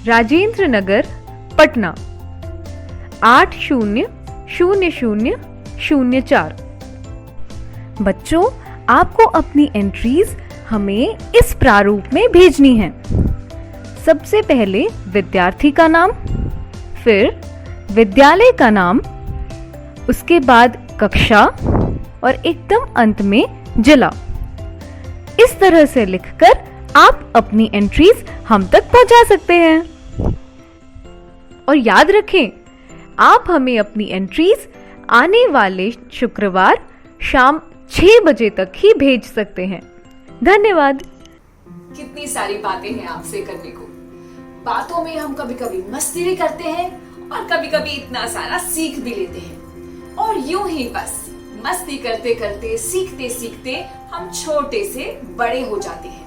राजेंद्र नगर, पटना 800004। बच्चों, आपको अपनी एंट्रीज हमें इस प्रारूप में भेजनी है। सबसे पहले विद्यार्थी का नाम, फिर विद्यालय का नाम, उसके बाद कक्षा और एकदम अंत में जिला। इस तरह से लिखकर आप अपनी एंट्रीज हम तक पहुंचा सकते हैं। और याद रखें, आप हमें अपनी एंट्रीज आने वाले शुक्रवार शाम 6 बजे तक ही भेज सकते हैं। धन्यवाद। कितनी सारी बातें हैं आपसे करने को। बातों में हम कभी कभी मस्ती भी करते हैं और कभी कभी इतना सारा सीख भी लेते हैं। और यूं ही बस मस्ती करते करते सीखते सीखते हम छोटे से बड़े हो जाते हैं।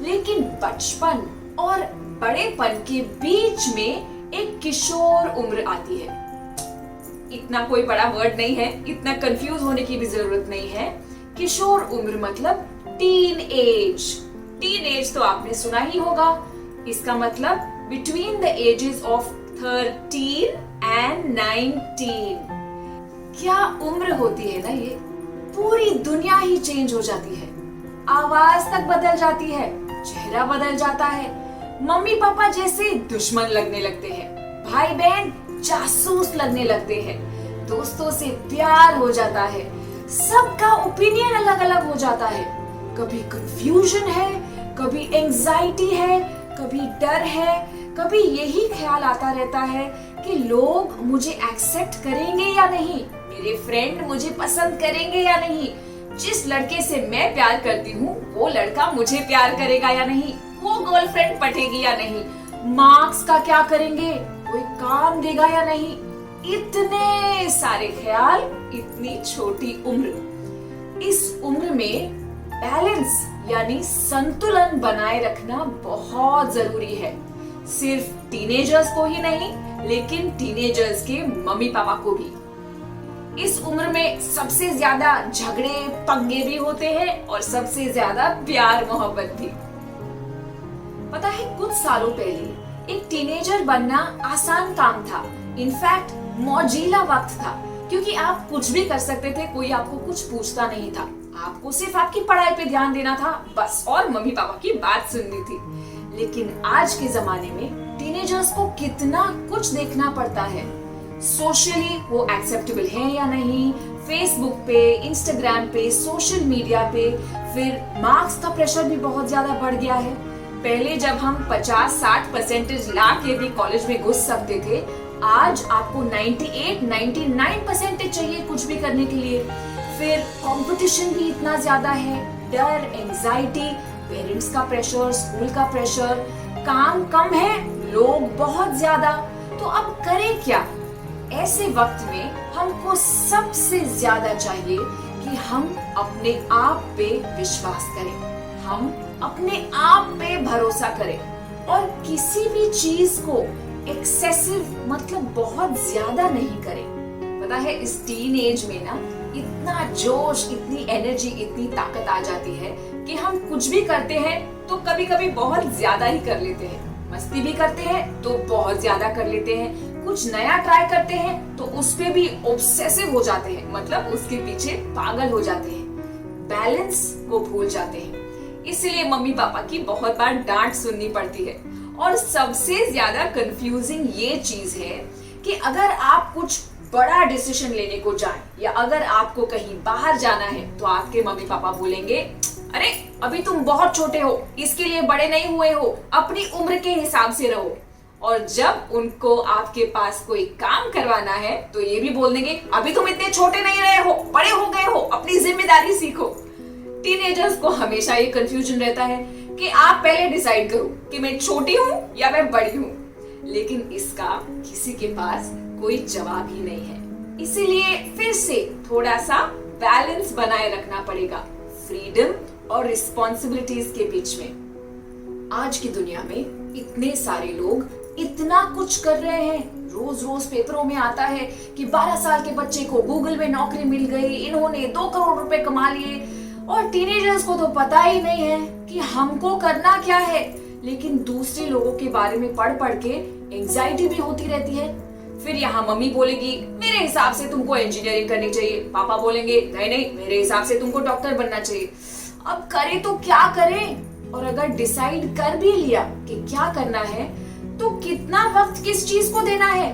लेकिन बचपन और बड़ेपन के बीच में एक किशोर उम्र आती है। इतना कोई बड़ा वर्ड नहीं है, इतना कंफ्यूज होने की भी जरूरत नहीं है। किशोर उम्र मतलब टीन एज। टीन एज तो आपने सुना ही होगा। इसका मतलब between the ages of 13 and 19। क्या उम्र होती है ना ये। पूरी दुनिया ही चेंज हो जाती है। आवाज तक बदल जाती है, चेहरा बदल जाता है, मम्मी पापा जैसे दुश्मन लगने लगते हैं, भाई बहन जासूस लगने लगते हैं, दोस्तों से प्यार हो जाता है, सबका ओपिनियन अलग अलग हो जाता है। कभी कंफ्यूजन है, कभी एंजाइटी है, कभी डर है, कभी यही ख्याल आता रहता है कि लोग मुझे एक्सेप्ट करेंगे या नहीं, मेरे फ्रेंड मुझे पसंद करेंगे या नहीं, जिस लड़के से मैं प्यार करती हूँ वो लड़का मुझे प्यार करेगा या नहीं, वो गर्लफ्रेंड पटेगी या नहीं, मार्क्स का क्या करेंगे, कोई काम देगा या नहीं। इतने सारे ख्याल इतनी छोटी उम्र। इस उम्र में बैलेंस यानी संतुलन बनाए रखना बहुत जरूरी है। सिर्फ टीनेजर्स को ही नहीं, लेकिन टीनेजर्स के मम्मी पापा को भी। इस उम्र में सबसे ज्यादा झगड़े पंगे भी होते हैं और सबसे ज्यादा प्यार मोहब्बत भी। पता है, कुछ सालों पहले एक टीनेजर बनना आसान काम था। इनफैक्ट मौजीला वक्त था, क्योंकि आप कुछ भी कर सकते थे, कोई आपको कुछ पूछता नहीं था। आपको सिर्फ आपकी पढ़ाई पे ध्यान देना था बस, और मम्मी पापा की बात सुननी थी। लेकिन आज के जमाने में टीनेजर्स को कितना कुछ देखना पड़ता है। सोशली वो एक्सेप्टेबल है या नहीं, फेसबुक पे, इंस्टाग्राम पे, सोशल मीडिया पे, फिर मार्क्स का प्रेशर भी बहुत ज्यादा बढ़ गया है। पहले जब हम 50-60% ला के भी कॉलेज में घुस सकते थे, आज आपको 98-99% चाहिए कुछ भी करने के लिए। फिर कंपटीशन भी इतना ज्यादा है, डर, एंजाइटी, पेरेंट्स का प्रेशर, स्कूल का प्रेशर, काम कम है, लोग बहुत ज्यादा। तो अब करें क्या? ऐसे वक्त में हमको सबसे ज्यादा चाहिए कि हम अपने आप पे विश्वास करें, हम अपने आप पे भरोसा करें और किसी भी चीज को एक्सेसिव मतलब बहुत ज्यादा नहीं करें। पता है, इस टीन एज में ना इतना जोश, इतनी एनर्जी, इतनी ताकत आ जाती है कि हम कुछ भी करते हैं तो कभी कभी बहुत ज्यादा ही कर लेते हैं। मस्ती भी करते हैं तो बहुत ज्यादा कर लेते हैं, कुछ नया ट्राई करते हैं तो उस पे भी ऑब्सेसिव हो जाते हैं, मतलब उसके पीछे पागल हो जाते हैं, बैलेंस को भूल जाते हैं। इसलिए मम्मी पापा की बहुत बार डांट सुननी पड़ती है। और सबसे ज्यादा कंफ्यूजिंग ये चीज है कि अगर आप कुछ बड़ा डिसीजन लेने को जाएं या अगर आपको कहीं बाहर जाना है तो आपके मम्मी पापा बोलेंगे, अरे अभी तुम बहुत छोटे हो, इसके लिए बड़े नहीं हुए हो, अपनी उम्र के हिसाब से रहो। और जब उनको आपके पास कोई काम करवाना है तो ये भी बोल देंगे, अभी तुम इतने छोटे नहीं रहे हो, बड़े हो गए हो, अपनी जिम्मेदारी सीखो। टीनेजर्स को हमेशा ये कंफ्यूजन रहता है कि आप पहले डिसाइड करो कि मैं छोटी हूँ या मैं बड़ी हूँ, लेकिन इसका किसी के पास कोई जवाब ही नहीं है। इसीलिए फिर से थोड़ा सा बैलेंस बनाए रखना पड़ेगा फ्रीडम और रिस्पॉन्सिबिलिटीज के बीच में। आज की दुनिया में इतने सारे लोग इतना कुछ कर रहे हैं, रोज रोज पेपरों में आता है कि 12 साल के बच्चे को गूगल में नौकरी मिल गई, इन्होंने 2 करोड़ रुपए कमा लिए, और टीनेजर्स को तो पता ही नहीं है कि हमको करना क्या है। लेकिन दूसरे लोगों के बारे में पढ़ पढ़ के एंजाइटी भी होती रहती है। फिर यहाँ मम्मी बोलेगी, मेरे हिसाब से तुमको इंजीनियरिंग करनी चाहिए, पापा बोलेंगे नहीं नहीं मेरे हिसाब से तुमको डॉक्टर बनना चाहिए। अब करें तो क्या करें? और अगर डिसाइड कर भी लिया कि क्या करना है तो कितना वक्त किस चीज को देना है?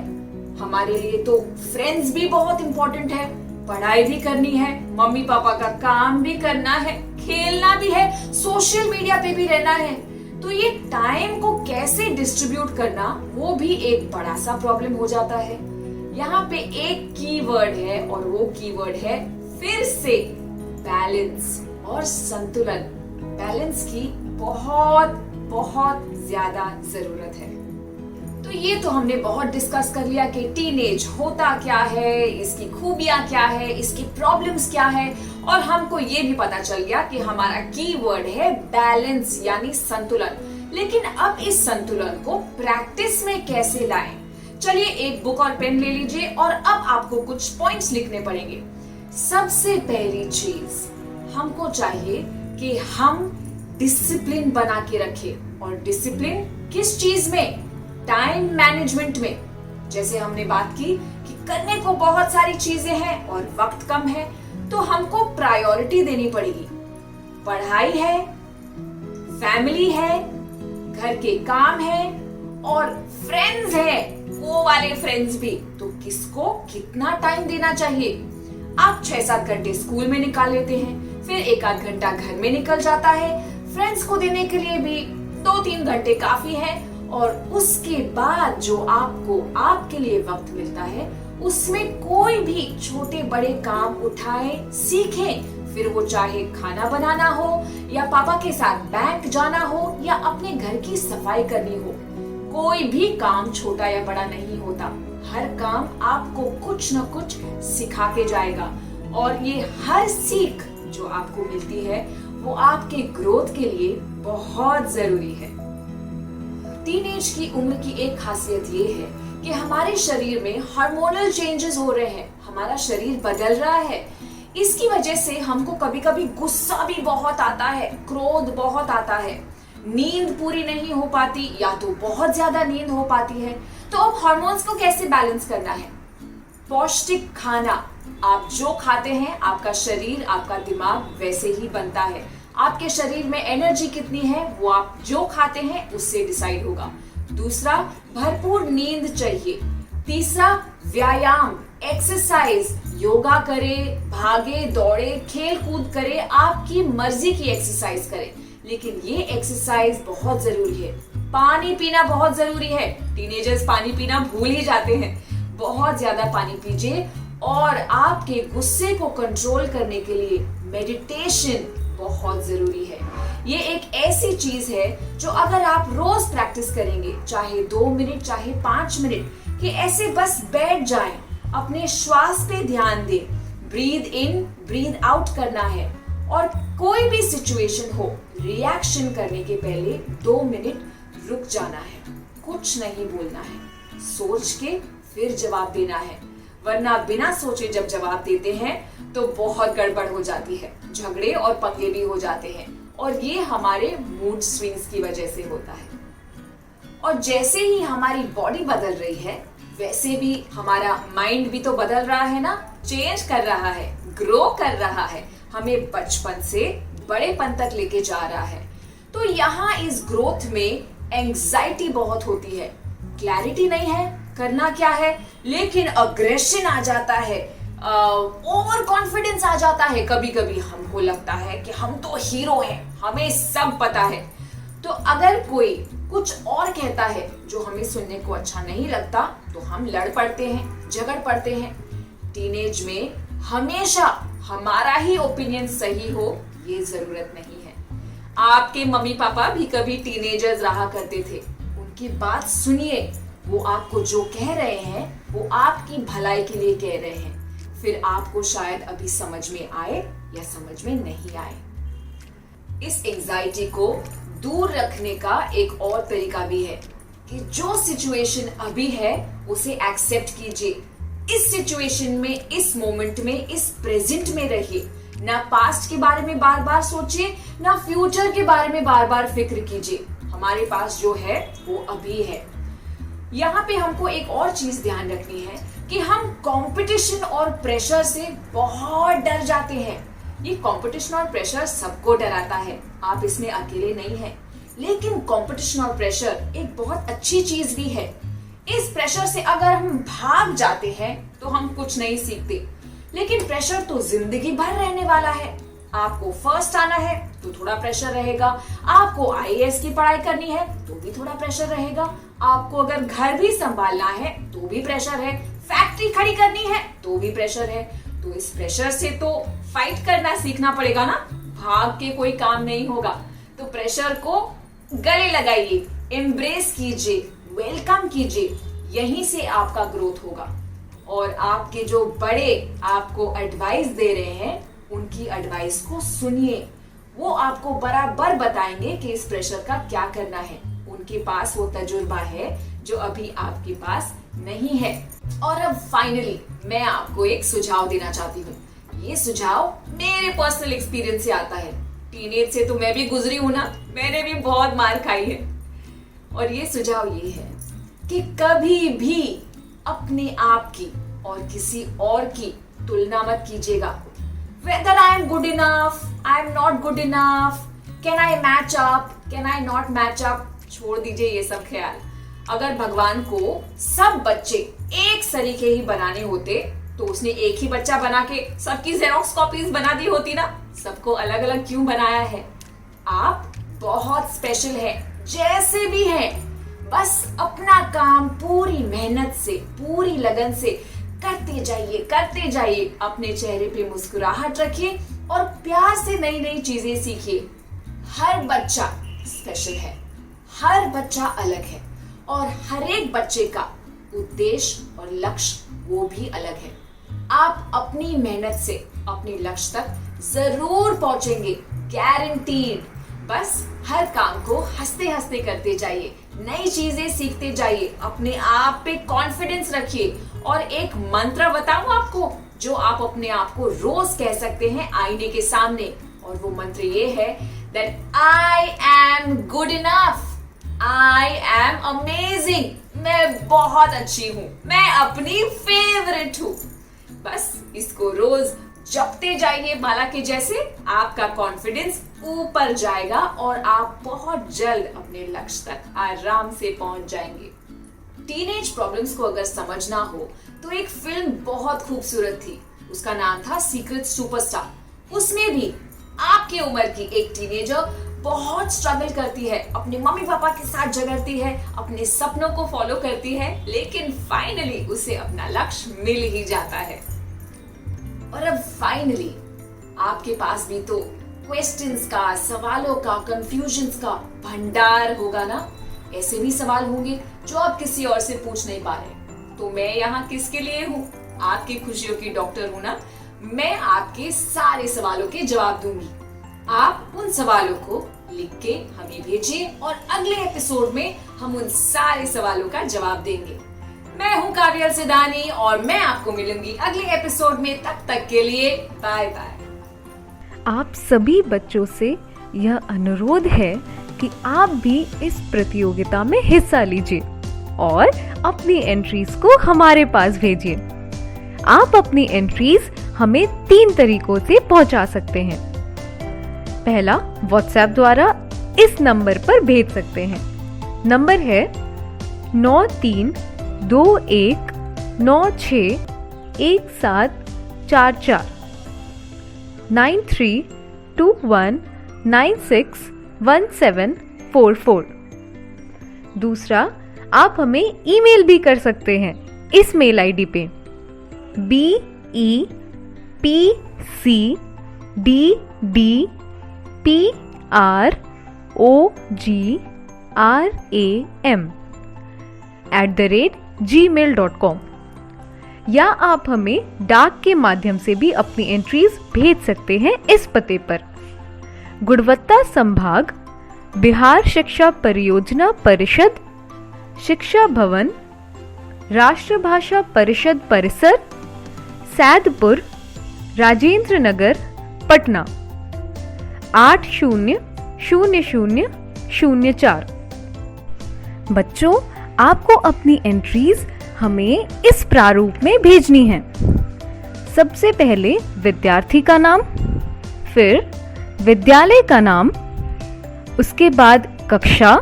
हमारे लिए तो फ्रेंड्स भी बहुत इंपॉर्टेंट है, पढ़ाई भी करनी है, मम्मी पापा का काम भी करना है, खेलना भी है, सोशल मीडिया पे भी रहना है। तो ये टाइम को कैसे डिस्ट्रीब्यूट करना, वो भी एक बड़ा सा प्रॉब्लम हो जाता है। यहाँ पे एक कीवर्ड है और वो कीवर्ड है फिर से बैलेंस और संतुलन। बैलेंस की बहुत बहुत ज्यादा जरूरत है। तो ये तो हमने बहुत डिस्कस कर लिया कि टीनेज होता क्या है, इसकी खूबियां क्या है, इसकी प्रॉब्लम्स क्या है, और हमको ये भी पता चल गया कि हमारा कीवर्ड है बैलेंस यानी संतुलन। लेकिन अब इस संतुलन को प्रैक्टिस में कैसे लाएं? चलिए एक बुक और पेन ले लीजिए और अब आपको कुछ पॉइंट्स लिखने पड़ेंगे। सबसे पहली चीज हमको चाहिए कि हम डिसिप्लिन बना के रखें। और डिसिप्लिन किस चीज में? टाइम मैनेजमेंट में। जैसे हमने बात की कि करने को बहुत सारी चीजें हैं और वक्त कम है, तो हमको प्रायोरिटी देनी पड़ेगी। पढ़ाई है, फैमिली है, घर के काम है और फ्रेंड्स है, वो वाले फ्रेंड्स भी। तो किसको कितना टाइम देना चाहिए? आप 6-7 घंटे स्कूल में निकाल लेते हैं, फिर 1-8 घंटा घर में निकल जाता है, फ्रेंड्स को देने के लिए भी 2-3 घंटे काफी है, और उसके बाद जो आपको आपके लिए वक्त मिलता है उसमें कोई भी छोटे बड़े काम उठाएं, सीखें। फिर वो चाहे खाना बनाना हो या पापा के साथ बैंक जाना हो या अपने घर की सफाई करनी हो। कोई भी काम छोटा या बड़ा नहीं होता, हर काम आपको कुछ न कुछ सिखा के जाएगा, और ये हर सीख जो आपको मिलती है वो आपके ग्रोथ के लिए बहुत जरूरी है। टीनेज की उम्र की एक खासियत ये है कि हमारे शरीर में हार्मोनल चेंजेस हो रहे हैं, हमारा शरीर बदल रहा है। इसकी वजह से हमको कभी कभी गुस्सा भी बहुत आता है, क्रोध बहुत आता है, नींद पूरी नहीं हो पाती या तो बहुत ज्यादा नींद हो पाती है। तो अब हार्मोन्स को कैसे बैलेंस करना है? पौष्टिक खाना, आप जो खाते हैं आपका शरीर, आपका दिमाग वैसे ही बनता है। आपके शरीर में एनर्जी कितनी है वो आप जो खाते हैं उससे डिसाइड होगा। दूसरा, भरपूर नींद चाहिए। तीसरा, व्यायाम, एक्सरसाइज, योगा करे, भागे दौड़े, खेल कूद करे, आपकी मर्जी की एक्सरसाइज करे, लेकिन ये एक्सरसाइज बहुत जरूरी है। पानी पीना बहुत जरूरी है। टीनेजर्स पानी पीना भूल ही जाते हैं। बहुत ज्यादा पानी पीजिए, और आपके गुस्से को कंट्रोल करने के लिए मेडिटेशन बहुत जरूरी है। ये एक ऐसी चीज है जो अगर आप रोज प्रैक्टिस करेंगे, चाहे 2 मिनट चाहे 5 मिनट, कि ऐसे बस बैठ जाएं, अपने श्वास पे ध्यान दें, ब्रीद इन ब्रीद आउट करना है, और कोई भी सिचुएशन हो रिएक्शन करने के पहले 2 मिनट रुक जाना है, कुछ नहीं बोलना है, सोच के फिर जवाब देना है। वरना बिना सोचे जब जवाब देते हैं तो बहुत गड़बड़ हो जाती है, झगड़े और पंगे भी हो जाते हैं, और ये हमारे मूड स्विंग्स की वजह से होता है। और जैसे ही हमारी बॉडी बदल रही है वैसे भी हमारा माइंड भी तो बदल रहा है ना, चेंज कर रहा है, ग्रो कर रहा है, हमें बचपन से बड़ेपन तक लेके जा रहा है। तो यहाँ इस ग्रोथ में एंजाइटी बहुत होती है, क्लैरिटी नहीं है करना क्या है, लेकिन अग्रेशन आ जाता है, ओवर कॉन्फिडेंस आ जाता है। कभी कभी हमको लगता है कि हम तो हीरो हैं, हमें सब पता है। तो अगर कोई कुछ और कहता है जो हमें सुनने को अच्छा नहीं लगता तो हम लड़ पड़ते हैं, झगड़ पड़ते हैं। टीनेज में हमेशा हमारा ही ओपिनियन सही हो ये जरूरत नहीं है। आपके मम्मी पापा भी कभी टीनेजर्स रहा करते थे, उनकी बात सुनिए, वो आपको जो कह रहे हैं वो आपकी भलाई के लिए कह रहे हैं। फिर आपको शायद अभी समझ में आए या समझ में नहीं आए। इस एंजाइटी को दूर रखने का एक और तरीका भी है कि जो सिचुएशन अभी है उसे एक्सेप्ट कीजिए। इस सिचुएशन में, इस मोमेंट में, इस प्रेजेंट में रहिए। ना पास्ट के बारे में बार बार सोचिए, ना फ्यूचर के बारे में बार बार फिक्र कीजिए। हमारे पास जो है वो अभी है। यहाँ पे हमको एक और चीज ध्यान रखनी है कि हम कंपटीशन और प्रेशर से बहुत डर जाते हैं। ये कंपटीशन और प्रेशर सबको डराता है, आप इसमें अकेले नहीं हैं। लेकिन कंपटीशन और प्रेशर एक बहुत अच्छी चीज भी है। इस प्रेशर से अगर हम भाग जाते हैं तो हम कुछ नहीं सीखते, लेकिन प्रेशर तो जिंदगी भर रहने वाला है। आपको फर्स्ट आना है तो थोड़ा प्रेशर रहेगा, आपको आईएएस की पढ़ाई करनी है तो भी थोड़ा प्रेशर रहेगा, आपको अगर घर भी संभालना है तो भी प्रेशर है, फैक्ट्री खड़ी करनी है तो भी प्रेशर है। तो इस प्रेशर से तो फाइट करना सीखना पड़ेगा ना, भाग के कोई काम नहीं होगा। तो प्रेशर को गले लगाइए, एम्ब्रेस कीजिए, वेलकम कीजिए, यहीं से आपका ग्रोथ होगा। और आपके जो बड़े आपको एडवाइस दे रहे हैं, उनकी एडवाइस को सुनिए। वो आपको बराबर बताएंगे कि इस प्रेशर का क्या करना है। उनके पास वो तजुर्बा है जो अभी आपके पास नहीं है। और अब फाइनली मैं आपको एक सुझाव देना चाहती हूँ। ये सुझाव मेरे पर्सनल एक्सपीरियंस से आता है। टीनेज से तो मैं भी गुजरी हूं ना, मैंने भी बहुत मार खाई है। और ये सुझाव ये है कि कभी भी अपने आप की और किसी और की तुलना मत कीजिएगा। Whether I am good enough, I am not good enough, can I match up, can I not match up, छोड़ दीजिए ये सब ख्याल। अगर भगवान को सब बच्चे एक सरीके ही बनाने होते तो उसने एक ही बच्चा बना के सबकी जेरोक्स कॉपीज बना दी होती ना। सबको अलग अलग क्यों बनाया है? आप बहुत स्पेशल हैं, जैसे भी हैं। बस अपना काम पूरी मेहनत से, पूरी लगन से करते जाइए। अपने चेहरे पे मुस्कुराहट रखिए और प्यार से नई नई चीजें सीखिए। हर बच्चा स्पेशल है, हर बच्चा अलग है और हर एक बच्चे का उद्देश्य और लक्ष्य वो भी अलग है। आप अपनी मेहनत से अपने लक्ष्य तक जरूर पहुंचेंगे, गारंटीड। बस हर काम को हंसते हंसते करते जाइए, नई चीजें सीखते जाइए, अपने आप पे कॉन्फिडेंस रखिए। और एक मंत्र बताऊं आपको जो आप अपने आप को रोज कह सकते हैं आईने के सामने, और वो मंत्र ये है that I am good enough, I am amazing, मैं बहुत अच्छी हूँ, मैं अपनी फेवरेट हूँ। बस इसको रोज जपते जाइए माला के जैसे, आपका कॉन्फिडेंस ऊपर जाएगा और आप बहुत जल्द अपने लक्ष्य तक आराम से पहुंच जाएंगे। टीनेज प्रॉब्लम्स को अगर समझना हो तो एक फिल्म बहुत खूबसूरत थी, उसका नाम था सीक्रेट सुपरस्टार। उसमें भी आपकी उम्र की एक टीनेजर बहुत स्ट्रगल करती है, अपने मम्मी पापा के साथ झगड़ती है, अपने सपनों को फॉलो करती है, लेकिन फाइनली उसे अपना लक्ष्य मिल ही जाता है। और अब फाइनली आपके पास भी तो क्वेश्चंस का, सवालों का, कंफ्यूजन्स का भंडार होगा ना। ऐसे भी सवाल होंगे जो आप किसी और से पूछ नहीं पा रहे। तो मैं यहाँ किसके लिए हूँ? आपकी खुशियों की डॉक्टर हूँ ना। मैं आपके सारे सवालों के जवाब दूंगी। आप उन सवालों को लिख के हमें भेजिए और अगले एपिसोड में हम उन सारे सवालों का जवाब देंगे। मैं हूँ काव्या सिदानी और मैं आपको मिलूंगी अगले एपिसोड में। तब तक के लिए बाय बाय। आप सभी बच्चों से यह अनुरोध है कि आप भी इस प्रतियोगिता में हिस्सा लीजिए और अपनी एंट्रीज को हमारे पास भेजिए। आप अपनी एंट्रीज हमें 3 तरीकों से पहुंचा सकते हैं। पहला, व्हाट्सएप द्वारा इस नंबर पर भेज सकते हैं। नंबर है 9321961744 9321961744। दूसरा, आप हमें ईमेल भी कर सकते हैं इस मेल आईडी पे BEPCDDPROGRAM@gmail.com, या आप हमें डाक के माध्यम से भी अपनी एंट्रीज भेज सकते हैं इस पते पर। गुणवत्ता संभाग, बिहार शिक्षा परियोजना परिषद, शिक्षा भवन, राष्ट्रभाषा परिषद परिसर, सैदपुर, राजेंद्र नगर, पटना 800004। बच्चों, आपको अपनी एंट्रीज हमें इस प्रारूप में भेजनी है। सबसे पहले विद्यार्थी का नाम, फिर विद्यालय का नाम, उसके बाद कक्षा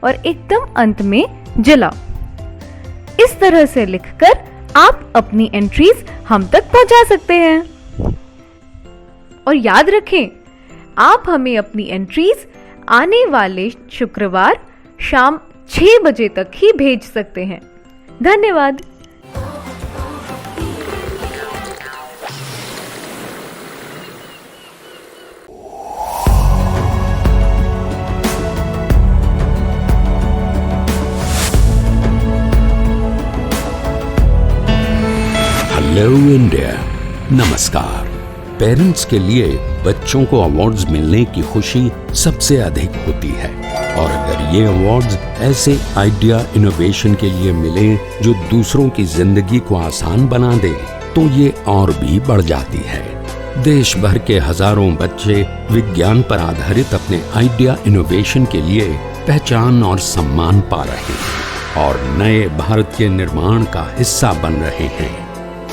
और एकदम अंत में जिला। इस तरह से लिखकर आप अपनी एंट्रीज हम तक पहुंचा सकते हैं। और याद रखें, आप हमें अपनी एंट्रीज आने वाले शुक्रवार शाम 6 बजे तक ही भेज सकते हैं। धन्यवाद। हेलो इंडिया, नमस्कार। पेरेंट्स के लिए बच्चों को अवार्ड्स मिलने की खुशी सबसे अधिक होती है, और अगर ये अवार्ड्स ऐसे आइडिया इनोवेशन के लिए मिले जो दूसरों की जिंदगी को आसान बना दे, तो ये और भी बढ़ जाती है। देश भर के हजारों बच्चे विज्ञान पर आधारित अपने आइडिया इनोवेशन के लिए पहचान और सम्मान पा रहे हैं और नए भारत के निर्माण का हिस्सा बन रहे हैं।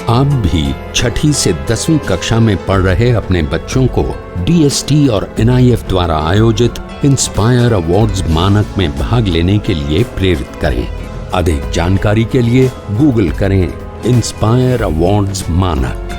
आप भी 6ठी से 10वीं कक्षा में पढ़ रहे अपने बच्चों को DST और NIF द्वारा आयोजित इंस्पायर अवार्ड्स मानक में भाग लेने के लिए प्रेरित करें। अधिक जानकारी के लिए गूगल करें इंस्पायर अवार्ड्स मानक।